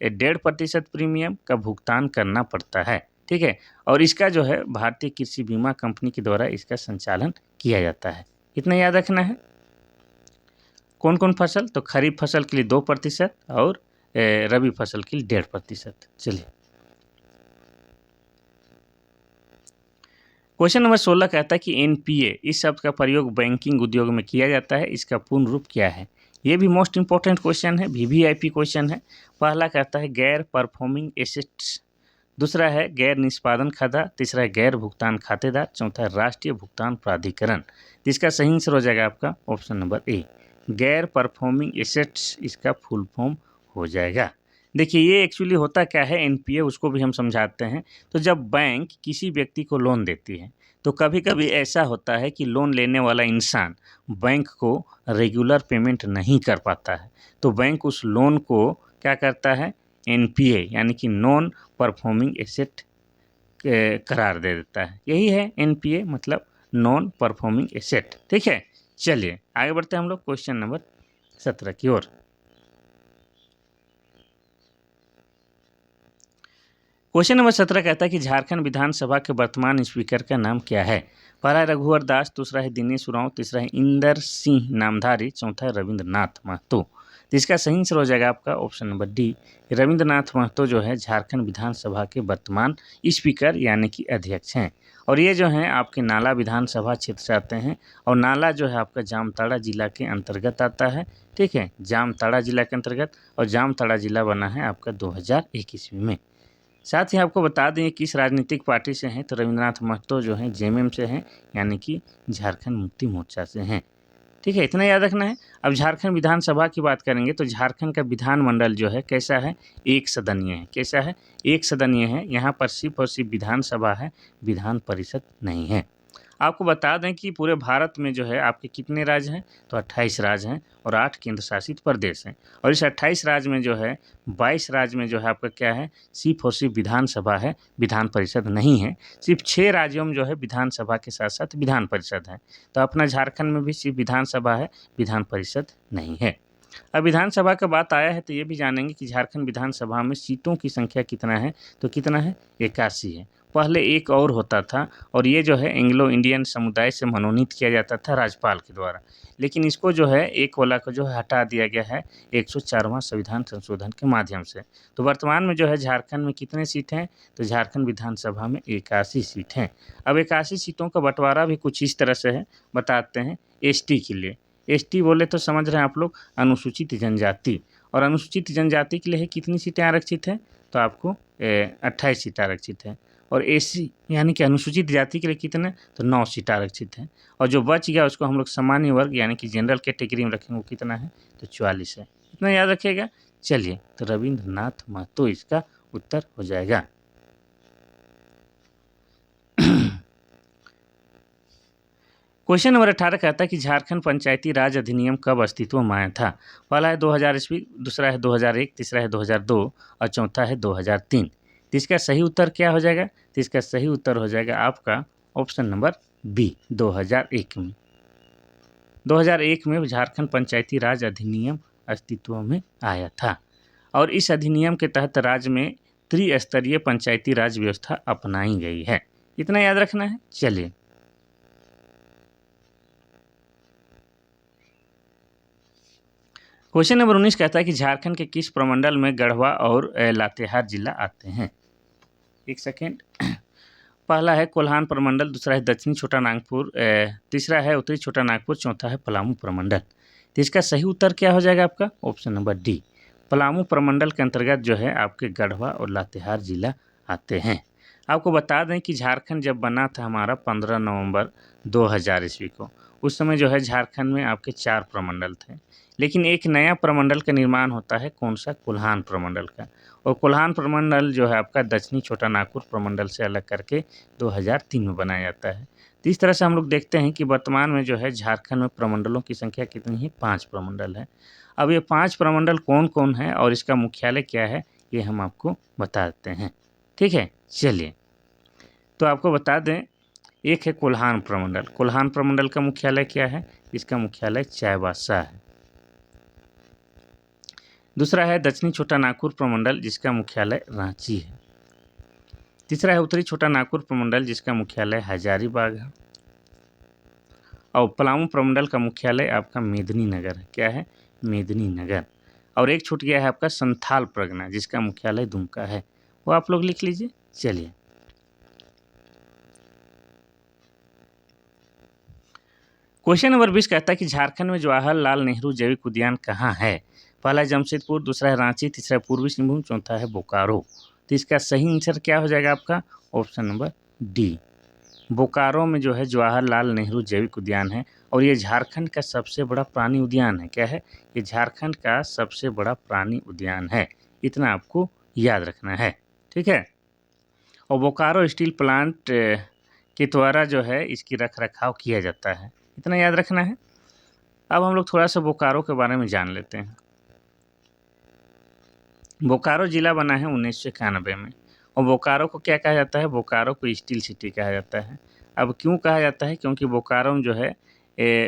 1.5% प्रीमियम का भुगतान करना पड़ता है। ठीक है, और इसका जो है भारतीय कृषि बीमा कंपनी के द्वारा इसका संचालन किया जाता है। इतना याद रखना है। कौन कौन फसल? तो खरीफ फसल के लिए 2% और रबी फसल के लिए 1.5%। चलिए, क्वेश्चन नंबर 16 कहता है कि एनपीए इस शब्द का प्रयोग बैंकिंग उद्योग में किया जाता है, इसका पूर्ण रूप क्या है? ये भी मोस्ट इंपॉर्टेंट क्वेश्चन है, वीवीआईपी क्वेश्चन है। पहला कहता है गैर परफॉर्मिंग एसेट्स, दूसरा है गैर निष्पादन खाता, तीसरा है गैर भुगतान खातेदार, चौथा है राष्ट्रीय भुगतान प्राधिकरण। इसका सही आंसर हो जाएगा आपका ऑप्शन नंबर ए, गैर परफॉर्मिंग एसेट्स इसका फुल फॉर्म हो जाएगा। देखिए, ये एक्चुअली होता क्या है, एनपीए उसको भी हम समझाते हैं। तो जब बैंक किसी व्यक्ति को लोन देती है तो कभी कभी ऐसा होता है कि लोन लेने वाला इंसान बैंक को रेगुलर पेमेंट नहीं कर पाता है, तो बैंक उस लोन को क्या करता है, एनपीए यानी कि नॉन परफॉर्मिंग एसेट करार दे देता है। यही है एनपीए, मतलब नॉन परफॉर्मिंग एसेट। ठीक है, चलिए आगे बढ़ते हैं हम लोग क्वेश्चन नंबर 17 की ओर। क्वेश्चन नंबर 17 कहता है कि झारखंड विधानसभा के वर्तमान स्पीकर का नाम क्या है? पहला है रघुवर दास, दूसरा है दिनेश उरांव, तीसरा है इंदर सिंह नामधारी, चौथा है रविंद्रनाथ महतो। तो इसका सही आंसर हो जाएगा आपका option number D, Rabindranath Mahato जो है झारखंड विधानसभा के वर्तमान स्पीकर यानी कि अध्यक्ष हैं। और ये जो हैं आपके नाला विधानसभा क्षेत्र से आते हैं, और नाला जो है आपका जामताड़ा जिला के अंतर्गत आता है। ठीक है, जामताड़ा जिला के अंतर्गत, और जामताड़ा जिला बना है आपका 2001 ईस्वी में। साथ ही आपको बता दें किस राजनीतिक पार्टी से हैं, तो रविंद्रनाथ महतो जो हैं जेएमएम से हैं, यानी कि झारखंड मुक्ति मोर्चा से हैं। ठीक है, इतना याद रखना है। अब झारखंड विधानसभा की बात करेंगे तो झारखंड का विधानमंडल जो है कैसा है, एक सदनीय है। कैसा है, एक सदनीय है। यहाँ पर सिर्फ और सिर्फ विधानसभा है, विधान परिषद नहीं है। आपको बता दें कि पूरे भारत में जो है आपके कितने राज्य हैं, तो 28 राज्य हैं और 8 केंद्र शासित प्रदेश हैं। और इस 28 राज्य में जो है 22 राज्य में जो है आपका क्या है, सिर्फ और सिर्फ विधानसभा है, विधान परिषद नहीं है। सिर्फ 6 राज्यों में जो है विधानसभा के साथ साथ विधान परिषद है। तो अपना झारखंड में भी सिर्फ विधानसभा है, विधान परिषद नहीं है। अब विधानसभा का बात आया है तो ये भी जानेंगे कि झारखंड विधानसभा में सीटों की संख्या कितना है, तो कितना है, 81 है। पहले एक और होता था, और ये जो है एंग्लो इंडियन समुदाय से मनोनीत किया जाता था राज्यपाल के द्वारा, लेकिन इसको जो है एक वाला को जो है हटा दिया गया है 104वां संविधान संशोधन के माध्यम से। तो वर्तमान में जो है झारखंड में कितने सीट हैं, तो झारखंड विधानसभा में 81 सीट हैं। अब 81 सीटों का बंटवारा भी कुछ इस तरह से है, बताते हैं। एसटी के लिए, एसटी बोले तो समझ रहे हैं आप लोग, अनुसूचित जनजाति, और अनुसूचित जनजाति के लिए कितनी सीटें आरक्षित हैं, तो आपको 28 सीट आरक्षित है। और एससी यानी कि अनुसूचित जाति के लिए कितने, तो 9 सीट आरक्षित हैं। और जो बच गया उसको हम लोग सामान्य वर्ग यानी कि जनरल कैटेगरी में रखेंगे, वो कितना है, तो 44 है। इतना याद रखिएगा। चलिए, तो रविंद्रनाथ महतो इसका उत्तर हो जाएगा। क्वेश्चन नंबर 18 कहता है कि झारखंड पंचायती राज अधिनियम कब अस्तित्व में आया था? पहला है 2000 ईस्वी, दूसरा है 2001, तीसरा है 2002 और चौथा है 2003। तो इसका सही उत्तर क्या हो जाएगा? तो इसका सही उत्तर हो जाएगा आपका ऑप्शन नंबर बी, 2001 में। 2001 में झारखंड पंचायती राज अधिनियम अस्तित्व में आया था, और इस अधिनियम के तहत राज्य में त्रिस्तरीय पंचायती राज व्यवस्था अपनाई गई है। इतना याद रखना है। चलिए, क्वेश्चन नंबर 19 कहता है कि झारखंड के किस प्रमंडल में गढ़वा और लातेहार जिला आते हैं? एक सेकेंड। पहला है कोल्हान प्रमंडल, दूसरा है दक्षिणी छोटा नागपुर, तीसरा है उत्तरी छोटा नागपुर, चौथा है पलामू प्रमंडल। तो इसका सही उत्तर क्या हो जाएगा आपका? ऑप्शन नंबर डी, पलामू प्रमंडल के अंतर्गत जो है आपके गढ़वा और लातेहार जिला आते हैं। आपको बता दें कि झारखंड जब बना था हमारा 15 नवंबर 2000 ईस्वी को, उस समय जो है झारखंड में आपके 4 प्रमंडल थे, लेकिन एक नया प्रमंडल का निर्माण होता है, कौन सा? कोल्हान प्रमंडल का। और कोल्हान प्रमंडल जो है आपका दक्षिणी छोटा नागपुर प्रमंडल से अलग करके 2003 में बनाया जाता है। तो इस तरह से हम लोग देखते हैं कि वर्तमान में जो है झारखंड में प्रमंडलों की संख्या कितनी है? 5 प्रमंडल है। अब ये 5 प्रमंडल कौन कौन है और इसका मुख्यालय क्या है, ये हम आपको बता देते हैं। ठीक है, चलिए, तो आपको बता दें एक है कोल्हान प्रमंडल। कोल्हान प्रमंडल का मुख्यालय क्या है? इसका मुख्यालय चाईबासा है। दूसरा है दक्षिणी छोटा नागपुर प्रमंडल, जिसका मुख्यालय रांची है। तीसरा है उत्तरी छोटा नागपुर प्रमंडल, जिसका मुख्यालय हजारीबाग है। और पलामू प्रमंडल का मुख्यालय आपका मेदिनीनगर है। क्या है? मेदिनीनगर। और एक छूट गया है आपका संथाल परगना, जिसका मुख्यालय दुमका है, वो आप लोग लिख लीजिए। चलिए, क्वेश्चन नंबर 20 कहता है कि झारखंड में जवाहरलाल नेहरू जैविक उद्यान कहाँ है? पहला है जमशेदपुर, दूसरा है रांची, तीसरा है पूर्वी सिंहभूम, चौथा है बोकारो। तो इसका सही आंसर क्या हो जाएगा आपका? ऑप्शन नंबर डी, बोकारो में जो है जवाहरलाल नेहरू जैविक उद्यान है। और ये झारखंड का सबसे बड़ा प्राणी उद्यान है। क्या है? ये झारखंड का सबसे बड़ा प्राणी उद्यान है। इतना आपको याद रखना है, ठीक है। और बोकारो स्टील प्लांट के द्वारा जो है इसकी रख रखाव किया जाता है, इतना याद रखना है। अब हम लोग थोड़ा सा बोकारो के बारे में जान लेते हैं। बोकारो जिला बना है 1991 में। और बोकारो को क्या कहा जाता है? बोकारो को स्टील सिटी कहा जाता है। अब क्यों कहा जाता है? क्योंकि बोकारो में जो है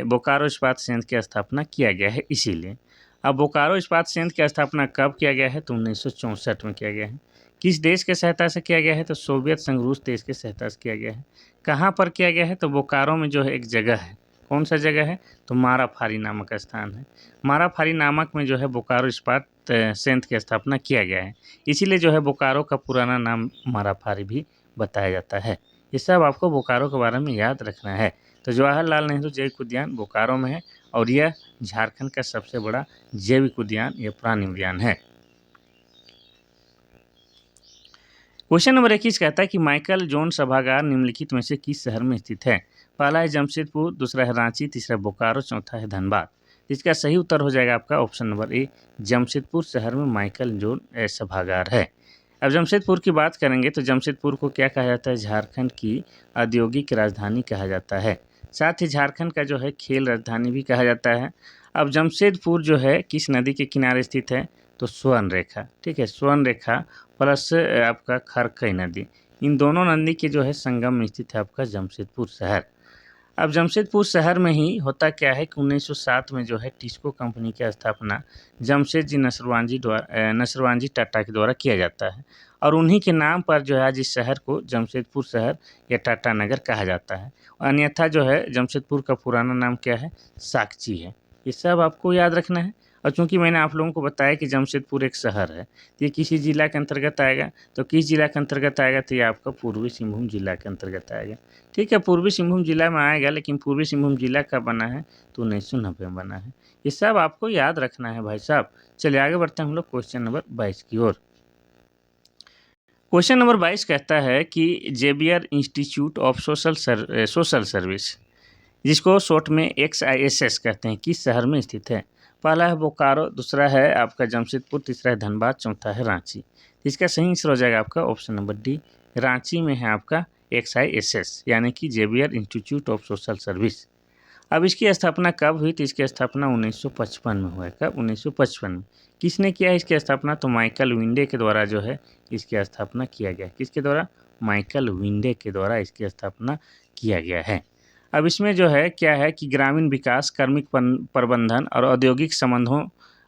बोकारो इस्पात संयंत्र की स्थापना किया गया है, इसीलिए। अब बोकारो इस्पात संयंत्र की स्थापना कब किया गया है? तो 1964 में किया गया है। किस देश के सहायता से किया गया है? तो सोवियत संघ रूस देश के सहायता से किया गया है। कहाँ पर किया गया है? तो बोकारो में जो है एक जगह है। कौन सा जगह है? तो माराफारी नामक स्थान है। माराफारी नामक में जो है बोकारो इस्पात संयंत्र की स्थापना किया गया है, इसीलिए जो है बोकारो का पुराना नाम माराफारी भी बताया जाता है। ये सब आपको बोकारो के बारे में याद रखना है। तो जवाहरलाल नेहरू जैविक उद्यान बोकारो में है और यह झारखंड का सबसे बड़ा जैविक उद्यान, यह प्राणी उद्यान है। क्वेश्चन नंबर 21 कहता है कि माइकल जोन सभागार निम्नलिखित में से किस शहर में स्थित है? पहला है जमशेदपुर, दूसरा है रांची, तीसरा बोकारो, चौथा है धनबाद। इसका सही उत्तर हो जाएगा आपका ऑप्शन नंबर ए, जमशेदपुर शहर में माइकल जोन सभागार है। अब जमशेदपुर की बात करेंगे तो जमशेदपुर को क्या कहा जाता है? झारखंड की औद्योगिक राजधानी कहा जाता है। साथ ही झारखंड का जो है खेल राजधानी भी कहा जाता है। अब जमशेदपुर जो है किस नदी के किनारे स्थित है? तो स्वर्ण रेखा, ठीक है, स्वर्ण रेखा प्लस आपका खरकई नदी, इन दोनों नदी के जो है संगम में स्थित है आपका जमशेदपुर शहर। अब जमशेदपुर शहर में ही होता क्या है कि 1907 में जो है टिस्को कंपनी की स्थापना जमशेद नसरवांजी टाटा के द्वारा किया जाता है। और उन्हीं के नाम पर जो है आज इस शहर को जमशेदपुर शहर या टाटा नगर कहा जाता है। अन्यथा जो है जमशेदपुर का पुराना नाम क्या है? साकची है। ये सब आपको याद रखना है। और चूंकि मैंने आप लोगों को बताया कि जमशेदपुर एक शहर है, तो ये किसी जिला के अंतर्गत आएगा। तो किस जिला के अंतर्गत आएगा? तो ये आपका पूर्वी सिंहभूम जिला के अंतर्गत आएगा, ठीक है। पूर्वी सिंहभूम जिला में आएगा, लेकिन पूर्वी सिंहभूम जिला कब बना है? तो 1990 में बना है। ये सब आपको याद रखना है भाई साहब। चलिए आगे बढ़ते हैं हम लोग क्वेश्चन नंबर 22 की ओर। क्वेश्चन नंबर 22 कहता है कि जेबियर इंस्टीट्यूट ऑफ सोशल सर्विस, जिसको शॉर्ट में XISS कहते हैं, किस शहर में स्थित है? पहला है बोकारो, दूसरा है आपका जमशेदपुर, तीसरा है धनबाद, चौथा है रांची। इसका सही आंसर हो जाएगा आपका ऑप्शन नंबर डी, रांची में है आपका XISS यानी कि Xavier institute of social service. अब इसकी स्थापना कब हुई? तो इसकी स्थापना 1955 में हुआ है। कब? 1955 में। किसने किया है इसकी स्थापना? तो माइकल विंडे के द्वारा जो है इसकी स्थापना किया गया। किसके द्वारा? माइकल विंडे के द्वारा इसकी स्थापना किया गया है। अब इसमें जो है क्या है कि ग्रामीण विकास, कार्मिक प्रबंधन और औद्योगिक संबंधों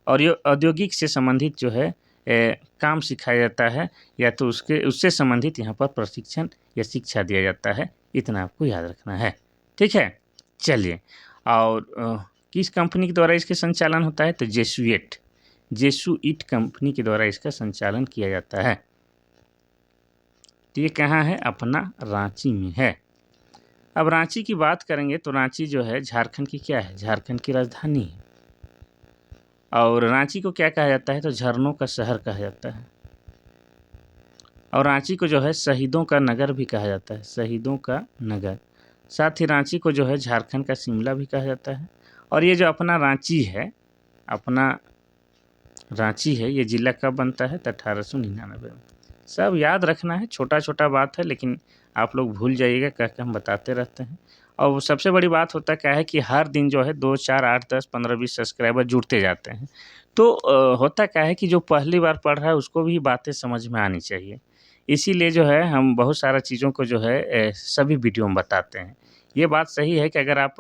और ये औद्योगिक से संबंधित जो है काम सिखाया जाता है, या तो उससे संबंधित यहाँ पर प्रशिक्षण या शिक्षा दिया जाता है। इतना आपको याद रखना है, ठीक है। चलिए, और किस कंपनी के द्वारा इसके संचालन होता है? तो जेसुइट कंपनी के द्वारा इसका संचालन किया जाता है। तो ये कहाँ है? अपना रांची में है। अब रांची की बात करेंगे तो रांची जो है झारखंड की क्या है? झारखंड की राजधानी है। और रांची को क्या कहा जाता है? तो झरनों का शहर कहा जाता है। और रांची को जो है शहीदों का नगर भी कहा जाता है, शहीदों का नगर। साथ ही रांची को जो है झारखंड का शिमला भी कहा जाता है। और ये जो अपना रांची है, ये जिला कब बनता है? तो 1899 में। सब याद रखना है, छोटा छोटा बात है, लेकिन आप लोग भूल जाइएगा, कह के हम बताते रहते हैं। और सबसे बड़ी बात होता क्या है कि हर दिन जो है 2, 4, 8, 10, 15, 20 सब्सक्राइबर जुड़ते जाते हैं। तो होता क्या है कि जो पहली बार पढ़ रहा है उसको भी बातें समझ में आनी चाहिए। इसीलिए जो है हम बहुत सारा चीज़ों को जो है सभी वीडियो में बताते हैं। ये बात सही है कि अगर आप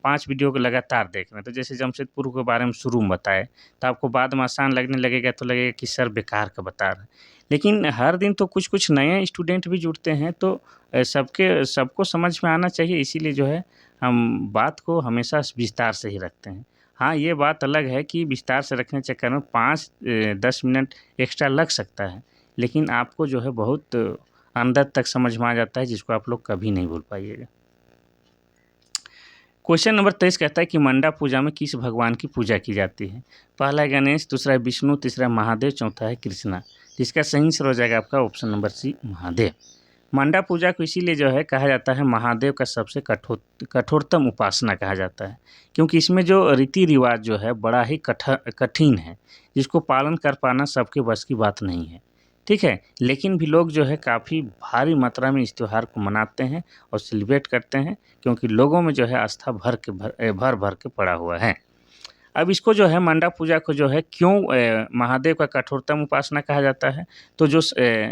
5 वीडियो को लगातार देख रहे हैं, तो जैसे जमशेदपुर के बारे में शुरू में बताए, तो आपको बाद में आसान लगने लगेगा, तो लगेगा कि सर बेकार का बता रहे हैं। लेकिन हर दिन तो कुछ-कुछ नए स्टूडेंट भी जुड़ते हैं, तो सबको समझ में आना चाहिए, इसीलिए जो है हम बात को हमेशा विस्तार से ही रखते हैं। हाँ, ये बात अलग है कि विस्तार से रखने के चक्कर में 10 मिनट एक्स्ट्रा लग सकता है, लेकिन आपको जो है बहुत अंदर तक समझ में आ जाता है, जिसको आप लोग कभी नहीं भूल पाइएगा। क्वेश्चन नंबर 23 कहता है कि मंडा पूजा में किस भगवान की पूजा की जाती है? पहला है गणेश, दूसरा है विष्णु, तीसरा है महादेव, चौथा है कृष्णा। जिसका सही आंसर हो जाएगा आपका ऑप्शन नंबर सी, महादेव। मंडा पूजा को इसीलिए जो है कहा जाता है महादेव का सबसे कठोरतम उपासना कहा जाता है, क्योंकि इसमें जो रीति रिवाज जो है बड़ा ही कठिन है, जिसको पालन कर पाना सबके बस की बात नहीं है। ठीक है, लेकिन भी लोग जो है काफ़ी भारी मात्रा में इस त्योहार को मनाते हैं और सेलिब्रेट करते हैं, क्योंकि लोगों में जो है आस्था भर के पड़ा हुआ है। अब इसको जो है मंडा पूजा को जो है क्यों महादेव का कठोरतम उपासना कहा जाता है, तो जो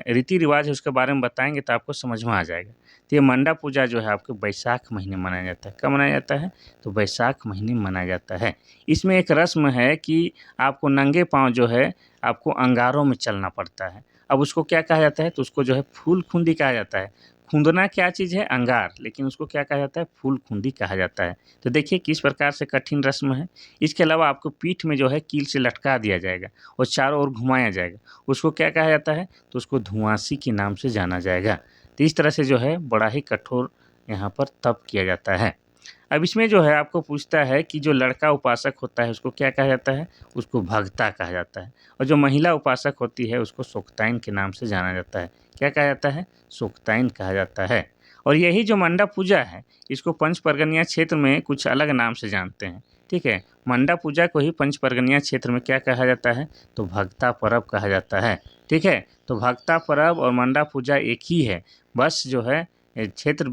रीति रिवाज है उसके बारे में बताएंगे तो आपको समझ में आ जाएगा। तो ये मंडा पूजा जो है आपको बैसाख महीने मनाया जाता है। कब मनाया जाता है? तो बैसाख महीने में मनाया जाता है। इसमें एक रस्म है कि आपको नंगे पाँव जो है आपको अंगारों में चलना पड़ता है। अब उसको क्या कहा जाता है? तो उसको जो है फूल खूंदी कहा जाता है। खूंदना क्या चीज़ है? अंगार, लेकिन उसको क्या कहा जाता है? फूल खूंदी कहा जाता है। तो देखिए किस प्रकार से कठिन रस्म है। इसके अलावा आपको पीठ में जो है कील से लटका दिया जाएगा और चारों ओर घुमाया जाएगा। उसको क्या कहा जाता है? तो उसको धुआंसी के नाम से जाना जाएगा। तो इस तरह से जो है बड़ा ही कठोर यहाँ पर तप किया जाता है। अब इसमें जो है आपको पूछता है कि जो लड़का उपासक होता है उसको क्या कहा जाता है? उसको भगता कहा जाता है, और जो महिला उपासक होती है उसको सोक्ताइन के नाम से जाना जाता है। क्या कहा जाता है? सोक्ताइन कहा जाता है। और यही जो मंडा पूजा है, इसको पंच परगनिया क्षेत्र में कुछ अलग नाम से जानते हैं। ठीक है, मंडा पूजा को ही पंच परगनिया क्षेत्र में क्या कहा जाता है? तो भगता पर्व कहा जाता है। ठीक है, तो भगता पर्व और मंडा पूजा एक ही है, बस जो है क्षेत्र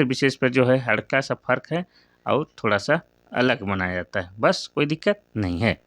विशेष पर जो है हल्का सा फ़र्क है और थोड़ा-सा अलग मनाया जाता है, बस कोई दिक्कत नहीं है।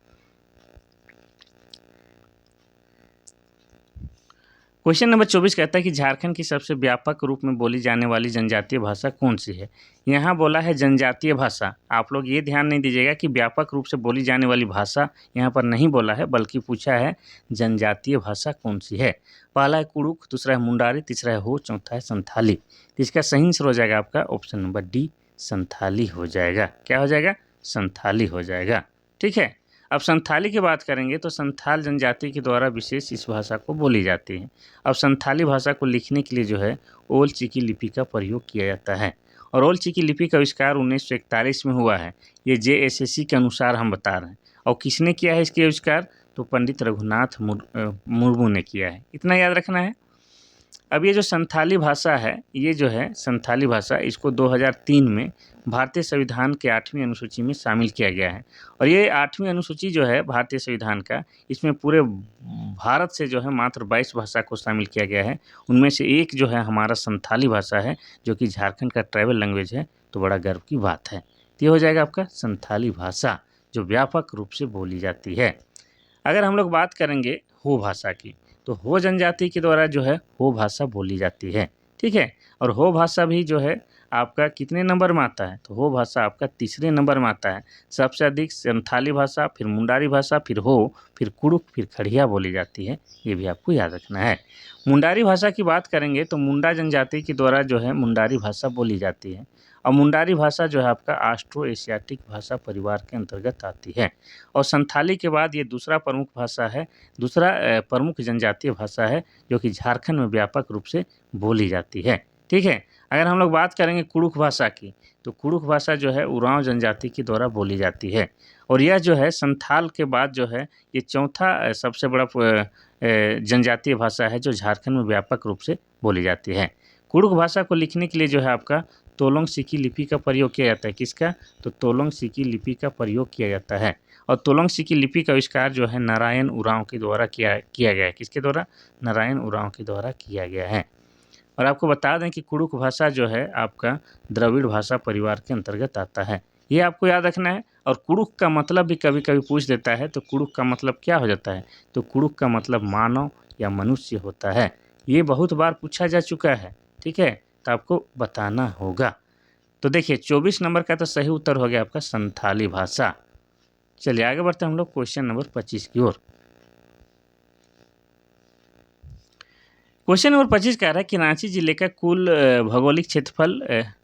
क्वेश्चन नंबर 24 कहता है कि झारखंड की सबसे व्यापक रूप में बोली जाने वाली जनजातीय भाषा कौन-सी है? यहाँ बोला है जनजातीय भाषा। आप लोग ये ध्यान नहीं दीजिएगा कि व्यापक रूप से बोली जाने वाली भाषा यहाँ पर नहीं बोला है, बल्कि पूछा है जनजातीय भाषा कौन-सी है? पहला है कुड़ुक, दूसरा है मुंडारी, तीसरा है हो, चौथा है संथाली। तो इसका सही आंसर हो जाएगा आपका ऑप्शन नंबर डी, संथाली हो जाएगा। क्या हो जाएगा? संथाली हो जाएगा। ठीक है। अब संथाली की बात करेंगे तो संथाल जनजाति के द्वारा विशेष इस भाषा को बोली जाती है। अब संथाली भाषा को लिखने के लिए जो है ओल चिकी लिपि का प्रयोग किया जाता है, और ओल चिकी लिपि का आविष्कार 1941 में हुआ है। ये JSSC के अनुसार हम बता रहे हैं। और किसने किया है इसके आविष्कार? तो पंडित रघुनाथ मुर्मू ने किया है। इतना याद रखना है। अब ये जो संथाली भाषा है, ये जो है संथाली भाषा, इसको 2003 में भारतीय संविधान के 8वीं अनुसूची में शामिल किया गया है। और ये 8वीं अनुसूची जो है भारतीय संविधान का, इसमें पूरे भारत से जो है मात्र 22 भाषा को शामिल किया गया है। उनमें से एक जो है हमारा संथाली भाषा है, जो कि झारखंड का ट्राइबल लैंग्वेज है, तो बड़ा गर्व की बात है। तो ये हो जाएगा आपका संथाली भाषा, जो व्यापक रूप से बोली जाती है। अगर हम लोग बात करेंगे हो भाषा की, तो हो जनजाति के द्वारा जो है हो भाषा बोली जाती है। ठीक है, और हो भाषा भी जो है आपका कितने नंबर में आता है? तो हो भाषा आपका तीसरे नंबर में आता है। सबसे अधिक संथाली भाषा, फिर मुंडारी भाषा, फिर हो, फिर कुड़ुक, फिर खड़िया बोली जाती है। ये भी आपको याद रखना है। मुंडारी भाषा की बात करेंगे तो मुंडा जनजाति के द्वारा जो है मुंडारी भाषा बोली जाती है। और मुंडारी भाषा जो है आपका ऑस्ट्रो एशियाटिक भाषा परिवार के अंतर्गत आती है। और संथाली के बाद ये दूसरा प्रमुख भाषा है, दूसरा प्रमुख जनजातीय भाषा है, जो कि झारखंड में व्यापक रूप से बोली जाती है। ठीक है, अगर हम लोग बात करेंगे कुड़ुक भाषा की, तो कुड़ुक भाषा जो है उरांव जनजाति के द्वारा बोली जाती है। और यह जो है संथाल के बाद जो है ये चौथा सबसे बड़ा जनजातीय भाषा है, जो झारखंड में व्यापक रूप से बोली जाती है। कुड़ुक भाषा को लिखने के लिए जो है आपका तोलोंग सिकी लिपि का प्रयोग किया जाता है। किसका? तो तोलोंग सिकी लिपि का प्रयोग किया जाता है। और तोलोंग सिकी लिपि का आविष्कार जो है नारायण उरांव के द्वारा किया गया है। किसके द्वारा? नारायण उरांव के द्वारा किया गया है। और आपको बता दें कि कुड़ुक भाषा जो है आपका द्रविड़ भाषा परिवार के अंतर्गत आता है। ये आपको याद रखना है। और कुड़ुक का मतलब भी कभी कभी पूछ देता है, तो कुड़ुक का मतलब क्या हो जाता है? तो कुड़ुक का मतलब मानव या मनुष्य होता है। ये बहुत बार पूछा जा चुका है, ठीक है, तो आपको बताना होगा। तो देखिए 24 नंबर का तो सही उत्तर हो गया आपका संथाली भाषा। चलिए आगे बढ़ते हैं हम लोग क्वेश्चन नंबर 25 की ओर। क्वेश्चन नंबर 25 कह रहा है कि रांची जिले का कुल भौगोलिक क्षेत्रफल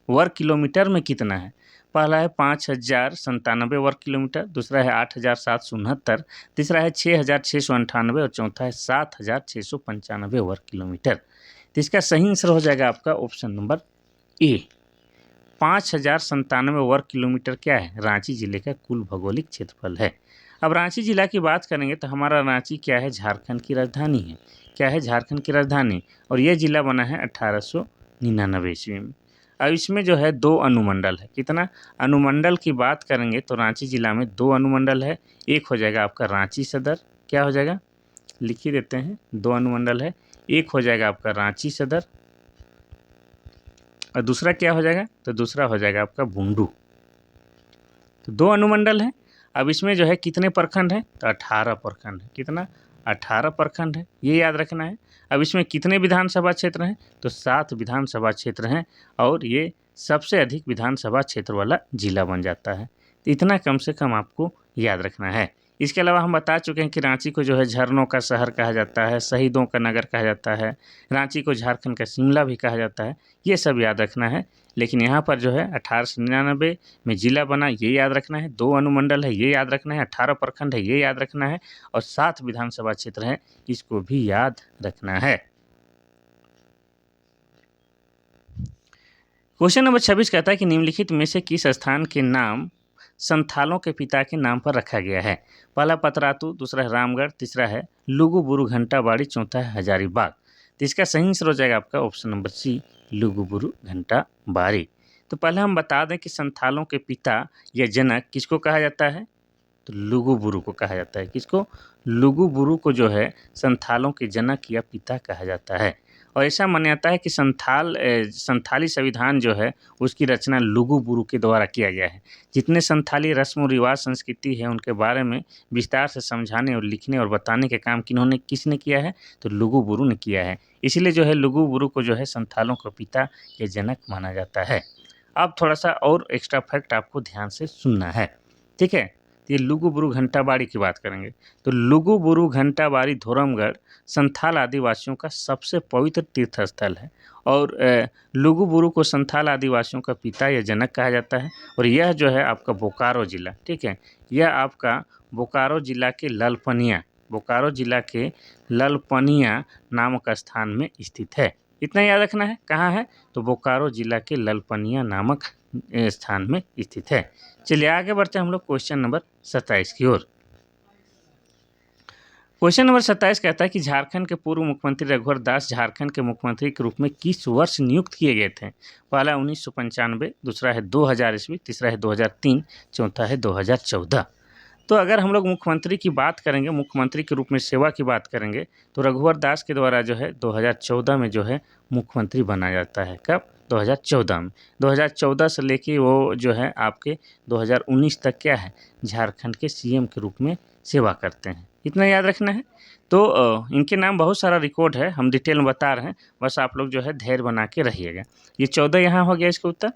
वर्ग किलोमीटर में कितना है। पहला है 5097 वर्ग किलोमीटर, दूसरा है 8769, तीसरा है 6698 और चौथा है 7695 वर्ग किलोमीटर। तो इसका सही आंसर हो जाएगा आपका ऑप्शन नंबर ए, 5097 वर्ग किलोमीटर क्या है, रांची जिले का कुल भौगोलिक क्षेत्रफल है। अब रांची जिला की बात करेंगे तो हमारा रांची क्या है, झारखंड की राजधानी है। क्या है, झारखंड की राजधानी, और यह जिला बना है 1899 ईस्वी में। अब इसमें जो है 2 अनुमंडल है। कितना अनुमंडल की बात करेंगे तो रांची जिला में 2 अनुमंडल है। एक हो जाएगा आपका रांची सदर, क्या हो जाएगा, लिख ही देते हैं, 2 अनुमंडल है। एक हो जाएगा आपका रांची सदर और दूसरा क्या हो जाएगा, तो दूसरा हो जाएगा आपका बुंडू। तो 2 अनुमंडल है। अब इसमें जो है कितने प्रखंड है, तो 18 प्रखंड है। कितना, 18 प्रखंड है, ये याद रखना है। अब इसमें कितने विधानसभा क्षेत्र हैं, तो 7 विधानसभा क्षेत्र हैं और ये सबसे अधिक विधानसभा क्षेत्र वाला जिला बन जाता है। तो इतना कम से कम आपको याद रखना है। इसके अलावा हम बता चुके हैं कि रांची को जो है झरनों का शहर कहा जाता है, शहीदों का नगर कहा जाता है, रांची को झारखंड का शिमला भी कहा जाता है, ये सब याद रखना है। लेकिन यहाँ पर जो है 1899 में जिला बना, ये याद रखना है। 2 अनुमंडल है, ये याद रखना है। 18 प्रखंड है, ये याद रखना है। और 7 विधानसभा क्षेत्र हैं, इसको भी याद रखना है। क्वेश्चन नंबर 26 कहता है कि निम्नलिखित में से किस स्थान के नाम संथालों के पिता के नाम पर रखा गया है। पहला पतरातू, दूसरा है रामगढ़, तीसरा है लुगु बुरु घंटाबाड़ी, चौथा है हजारीबाग। तो इसका सही आंसर हो जाएगा आपका ऑप्शन नंबर सी, लुगु बुरु घंटाबाड़ी। तो पहले हम बता दें कि संथालों के पिता या जनक किसको कहा जाता है, तो लुगु बुरु को कहा जाता है। किसको, लुगु बुरु को जो है संथालों के जनक या पिता कहा जाता है। और ऐसा मान्यता है कि संथाली संविधान जो है उसकी रचना लुगु बुरु के द्वारा किया गया है। जितने संथाली रस्म और रिवाज संस्कृति है उनके बारे में विस्तार से समझाने और लिखने और बताने के काम किसने किया है, तो लुगु बुरु ने किया है। इसीलिए जो है लुगु बुरु को जो है संथालों का पिता या जनक माना जाता है। अब थोड़ा सा और एक्स्ट्रा फैक्ट आपको ध्यान से सुनना है, ठीक है। ये लुगु बुरु घंटाबाड़ी की बात करेंगे तो लुगु बुरु घंटाबाड़ी धोरमगढ़ संथाल आदिवासियों का सबसे पवित्र तीर्थ स्थल है। और लुगु बुरु को संथाल आदिवासियों का पिता या जनक कहा जाता है। और यह जो है आपका बोकारो जिला, ठीक है, यह आपका बोकारो जिला के ललपनिया नामक स्थान में स्थित है। इतना याद रखना है, कहाँ है, तो बोकारो जिला के ललपनिया नामक स्थान में स्थित है। चलिए आगे बढ़ते हैं हम लोग क्वेश्चन नंबर 27 की ओर। क्वेश्चन नंबर 27 कहता है कि झारखंड के पूर्व मुख्यमंत्री रघुवर दास झारखंड के मुख्यमंत्री के रूप में किस वर्ष नियुक्त किए गए थे। पहला 1995, दूसरा है 2000 ईस्वी, तीसरा है 2003, चौथा है 2014। तो अगर हम लोग मुख्यमंत्री की बात करेंगे, मुख्यमंत्री के रूप में सेवा की बात करेंगे, तो रघुवर दास के द्वारा जो है 2014 में जो है मुख्यमंत्री बना जाता है। कब, 2014 में। 2014 से लेके वो जो है आपके 2019 तक क्या है, झारखंड के सीएम के रूप में सेवा करते हैं। इतना याद रखना है। तो इनके नाम बहुत सारा रिकॉर्ड है, हम डिटेल में बता रहे हैं, बस आप लोग जो है धैर्य बना के रहिएगा। ये 14 यहाँ हो गया इसका उत्तर।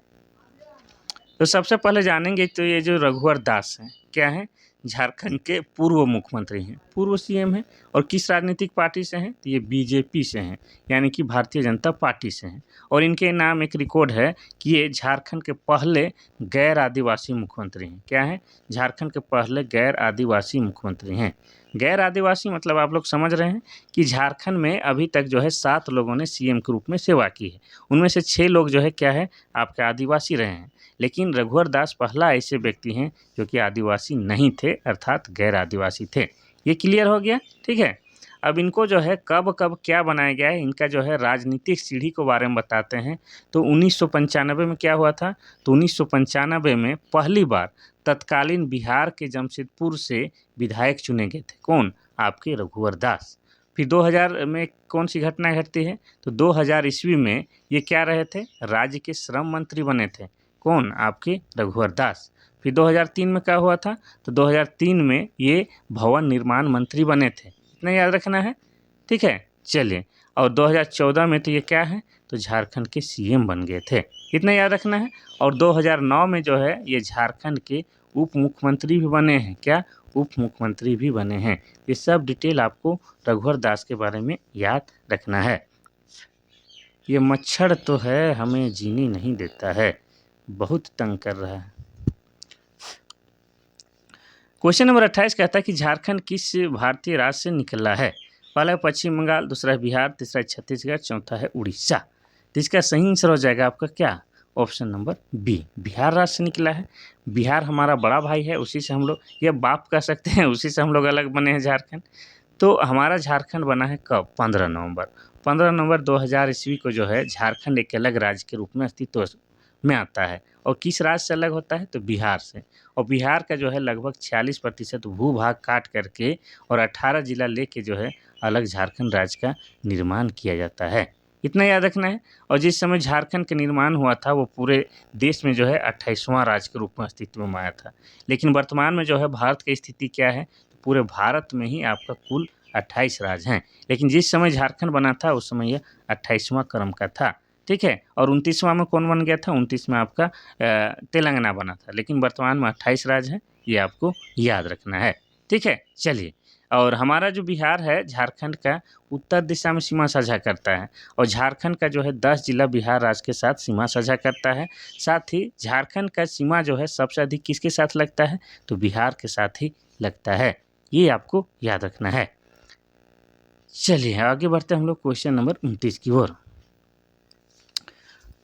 तो सबसे पहले जानेंगे तो ये जो रघुवर दास हैं, क्या है, झारखंड के पूर्व मुख्यमंत्री हैं, पूर्व सीएम हैं। और किस राजनीतिक पार्टी से हैं, तो ये बीजेपी से हैं, यानी कि भारतीय जनता पार्टी से हैं। और इनके नाम एक रिकॉर्ड है कि ये झारखंड के पहले गैर आदिवासी मुख्यमंत्री हैं। क्या है, झारखंड के पहले गैर आदिवासी मुख्यमंत्री हैं। गैर आदिवासी मतलब आप लोग समझ रहे हैं कि झारखंड में अभी तक जो है 7 लोगों ने सीएम के रूप में सेवा की है। उनमें से 6 लोग जो है क्या है, आपके आदिवासी रहे हैं। लेकिन रघुवर दास पहला ऐसे व्यक्ति हैं जो कि आदिवासी नहीं थे, अर्थात गैर आदिवासी थे। ये क्लियर हो गया, ठीक है। अब इनको जो है कब कब क्या बनाया गया है, इनका जो है राजनीतिक सीढ़ी के बारे में बताते हैं। तो 1995 में क्या हुआ था, तो 1995 में पहली बार तत्कालीन बिहार के जमशेदपुर से विधायक चुने गए थे। कौन, आपके रघुवर दास। फिर 2000 में कौन सी घटना घटती है, तो 2000 ईस्वी में ये क्या रहे थे, राज्य के श्रम मंत्री बने थे। कौन, आपके रघुवर दास। फिर 2003 में क्या हुआ था, तो 2003 में ये भवन निर्माण मंत्री बने थे। इतना याद रखना है, ठीक है। चलिए, और 2014 में तो ये क्या है, तो झारखंड के सीएम बन गए थे, इतना याद रखना है। और 2009 में जो है ये झारखंड के उप मुख्यमंत्री भी बने हैं, क्या, उप मुख्यमंत्री भी बने हैं। ये सब डिटेल आपको रघुवर दास के बारे में याद रखना है। ये मच्छर तो है हमें जीने नहीं देता है, बहुत तंग कर रहा है। क्वेश्चन नंबर 28 कहता है कि झारखंड किस भारतीय राज्य से निकला है। पहला है पश्चिम बंगाल, दूसरा है बिहार, तीसरा है छत्तीसगढ़, चौथा है उड़ीसा। तो इसका सही आंसर हो जाएगा आपका क्या, ऑप्शन नंबर बी, बिहार राज्य से निकला है। बिहार हमारा बड़ा भाई है, उसी से हम लोग, या बाप कह सकते हैं, उसी से हम लोग अलग बने हैं झारखंड। तो हमारा झारखंड बना है कब, 15 नवंबर। 15 नवंबर 2000 ईस्वी को जो है झारखंड एक अलग राज्य के रूप में अस्तित्व में आता है। और किस राज्य से अलग होता है, तो बिहार से। और बिहार का जो है लगभग 46% भूभाग काट करके और 18 जिला लेके जो है अलग झारखंड राज्य का निर्माण किया जाता है, इतना याद रखना है। और जिस समय झारखंड का निर्माण हुआ था वो पूरे देश में जो है 28वां राज्य के रूप में अस्तित्व में आया था। लेकिन वर्तमान में जो है भारत की स्थिति क्या है, तो पूरे भारत में ही आपका कुल 28 राज्य हैं। लेकिन जिस समय झारखंड बना था उस समय यह 28वां क्रम का था, ठीक है। और 29वां में कौन बन गया था, 29 में आपका तेलंगाना बना था। लेकिन वर्तमान में 28 राज्य हैं, ये आपको याद रखना है, ठीक है। चलिए, और हमारा जो बिहार है झारखंड का उत्तर दिशा में सीमा साझा करता है। और झारखंड का जो है 10 जिला बिहार राज्य के साथ सीमा साझा करता है। साथ ही झारखंड का सीमा जो है सबसे अधिक किसके साथ लगता है, तो बिहार के साथ ही लगता है, ये आपको याद रखना है। चलिए आगे बढ़ते हैं हम लोग क्वेश्चन नंबर 29 की ओर।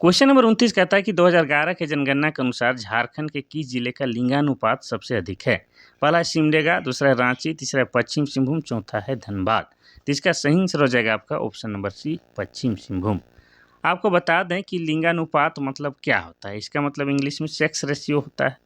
क्वेश्चन नंबर 29 कहता है कि 2011 के जनगणना के अनुसार झारखंड के किस जिले का लिंगानुपात सबसे अधिक है। पहला है सिमडेगा, दूसरा है रांची, तीसरा है पश्चिम सिंहभूम, चौथा है धनबाद। तो इसका सही आंसर हो जाएगा आपका ऑप्शन नंबर सी, पश्चिम सिंहभूम। आपको बता दें कि लिंगानुपात मतलब क्या होता है। इसका मतलब इंग्लिश में सेक्स रेशियो होता है,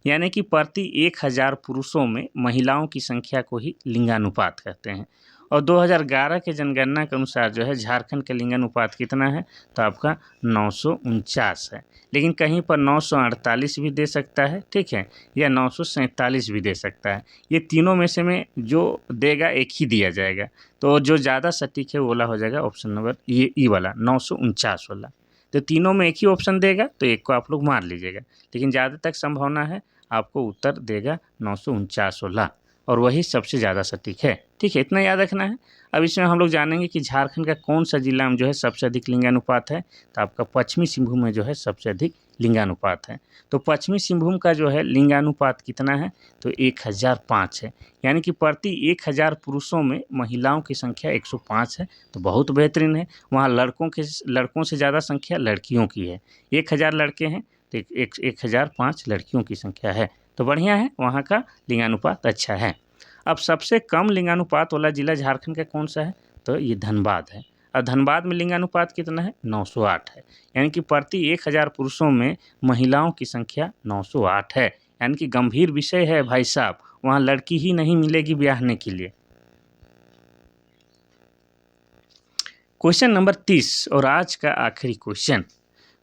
यानी कि प्रति 1000 पुरुषों में महिलाओं की संख्या को ही लिंगानुपात कहते हैं। और 2011 के जनगणना के अनुसार जो है झारखंड का लिंगानुपात कितना है, तो आपका 949 है। लेकिन कहीं पर 948 भी दे सकता है, ठीक है, या 947 भी दे सकता है। ये तीनों में से में जो देगा एक ही दिया जाएगा। तो जो ज़्यादा सटीक है वो वाला हो जाएगा ऑप्शन नंबर ये ई वाला 949 वाला। तो तीनों में एक ही ऑप्शन देगा तो एक को आप लोग मार लीजिएगा। लेकिन ज़्यादा तक संभावना है आपको उत्तर देगा 949 वाला, और वही सबसे ज़्यादा सटीक है, ठीक है, इतना याद रखना है। अब इसमें हम लोग जानेंगे कि झारखंड का कौन सा जिला में जो है सबसे अधिक लिंगानुपात है। तो आपका पश्चिमी सिंहभूम में जो है सबसे अधिक लिंगानुपात है। तो पश्चिमी सिंहभूम का जो है लिंगानुपात कितना है, तो 1005 है। यानी कि प्रति 1000 पुरुषों में महिलाओं की संख्या 105 है, तो बहुत बेहतरीन है। वहाँ लड़कों से ज़्यादा संख्या लड़कियों की है। 1000 लड़के हैं तो 1005 लड़कियों की संख्या है, तो बढ़िया है, वहाँ का लिंगानुपात अच्छा है। अब सबसे कम लिंगानुपात वाला जिला झारखंड का कौन सा है, तो ये धनबाद है। और धनबाद में लिंगानुपात कितना है, 908 है। यानी कि प्रति 1000 पुरुषों में महिलाओं की संख्या 908 है। यानी कि गंभीर विषय है भाई साहब, वहाँ लड़की ही नहीं मिलेगी ब्याहने के लिए। क्वेश्चन नंबर 30 और आज का आखिरी क्वेश्चन।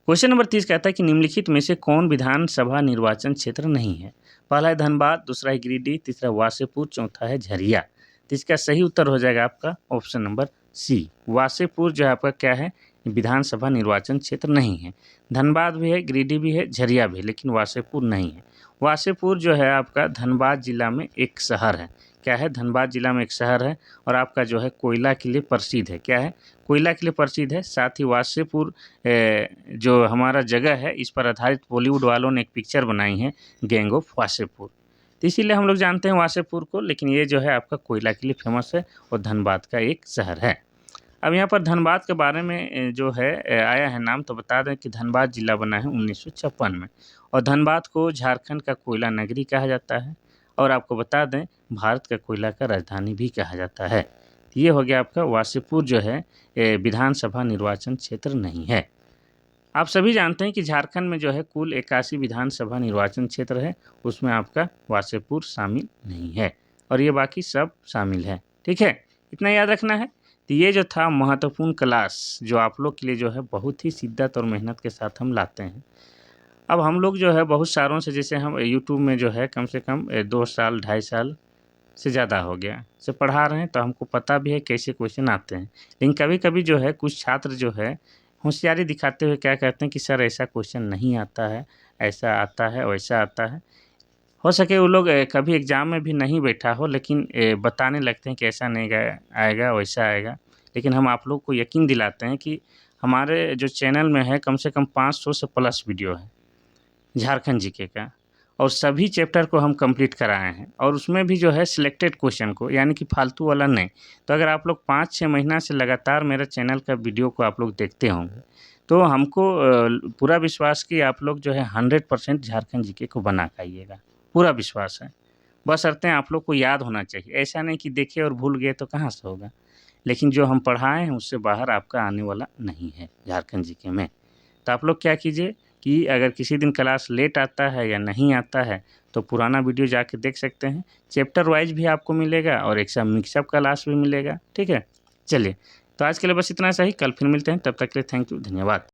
क्वेश्चन नंबर 30 कहता है कि निम्नलिखित में से कौन विधानसभा निर्वाचन क्षेत्र नहीं है। पहला है धनबाद, दूसरा है गिरिडीह, तीसरा वासेपुर, चौथा है झरिया। तो इसका सही उत्तर हो जाएगा आपका ऑप्शन नंबर सी, वासेपुर जो है आपका क्या है, विधानसभा निर्वाचन क्षेत्र नहीं है। धनबाद भी है, गिरिडीह भी है, झरिया भी है, लेकिन वासेपुर नहीं है। वासेपुर जो है आपका धनबाद जिला में एक शहर है, क्या है, धनबाद जिला में एक शहर है। और आपका जो है कोयला के लिए प्रसिद्ध है, क्या है, कोयला के लिए प्रसिद्ध है। साथ ही वासेपुर जो हमारा जगह है इस पर आधारित बॉलीवुड वालों ने एक पिक्चर बनाई है, गैंग ऑफ वासेपुर। तो इसीलिए हम लोग जानते हैं वासेपुर को, लेकिन ये जो है आपका कोयला के लिए फेमस है और धनबाद का एक शहर है। अब यहाँ पर धनबाद के बारे में जो है आया है नाम, तो बता दें कि धनबाद जिला बना है 1956 में। और धनबाद को झारखंड का कोयला नगरी कहा जाता है। और आपको बता दें भारत का कोयला का राजधानी भी कहा जाता है। ये हो गया आपका वासेपुर जो है विधानसभा निर्वाचन क्षेत्र नहीं है। आप सभी जानते हैं कि झारखंड में जो है कुल 81 विधानसभा निर्वाचन क्षेत्र है, उसमें आपका वासेपुर शामिल नहीं है और ये बाकी सब शामिल है, ठीक है, इतना याद रखना है। तो ये जो था महत्वपूर्ण क्लास जो आप लोग के लिए जो है बहुत ही शिद्दत और मेहनत के साथ हम लाते हैं। अब हम लोग जो है बहुत सारों से, जैसे हम यूट्यूब में जो है कम से कम 2 साल 2.5 साल से ज़्यादा हो गया। से पढ़ा रहे हैं तो हमको पता भी है कैसे क्वेश्चन आते हैं। लेकिन कभी-कभी जो है कुछ छात्र जो है होशियारी दिखाते हुए क्या कहते हैं कि सर ऐसा क्वेश्चन नहीं आता है, ऐसा आता है, वैसा आता है। हो सके वो लोग कभी एग्ज़ाम में भी नहीं बैठा हो, लेकिन बताने लगते हैं कि ऐसा नहीं गया आएगा, वैसा आएगा। लेकिन हम आप लोग को यकीन दिलाते हैं कि हमारे जो चैनल में है कम से कम 500 से प्लस वीडियो है झारखंड जीके का, और सभी चैप्टर को हम कंप्लीट कराए हैं, और उसमें भी जो है सिलेक्टेड क्वेश्चन को, यानी कि फालतू वाला नहीं। तो अगर आप लोग 5-6 महीना से लगातार मेरे चैनल का वीडियो को आप लोग देखते होंगे, तो हमको पूरा विश्वास कि आप लोग जो है 100% झारखंड जीके को बना के आइएगा, पूरा विश्वास है। बशर्ते आप लोग को याद होना चाहिए, ऐसा नहीं कि देखे और भूल गए तो कहाँ से होगा। लेकिन जो हम पढ़ाए हैं उससे बाहर आपका आने वाला नहीं है झारखंड जीके में। तो आप लोग क्या कीजिए कि अगर किसी दिन क्लास लेट आता है या नहीं आता है, तो पुराना वीडियो जाके देख सकते हैं। चैप्टर वाइज़ भी आपको मिलेगा और एक साथ मिक्सअप क्लास भी मिलेगा, ठीक है? चलिए, तो आज के लिए बस इतना सा ही, कल फिर मिलते हैं, तब तक के लिए थैंक यू, धन्यवाद।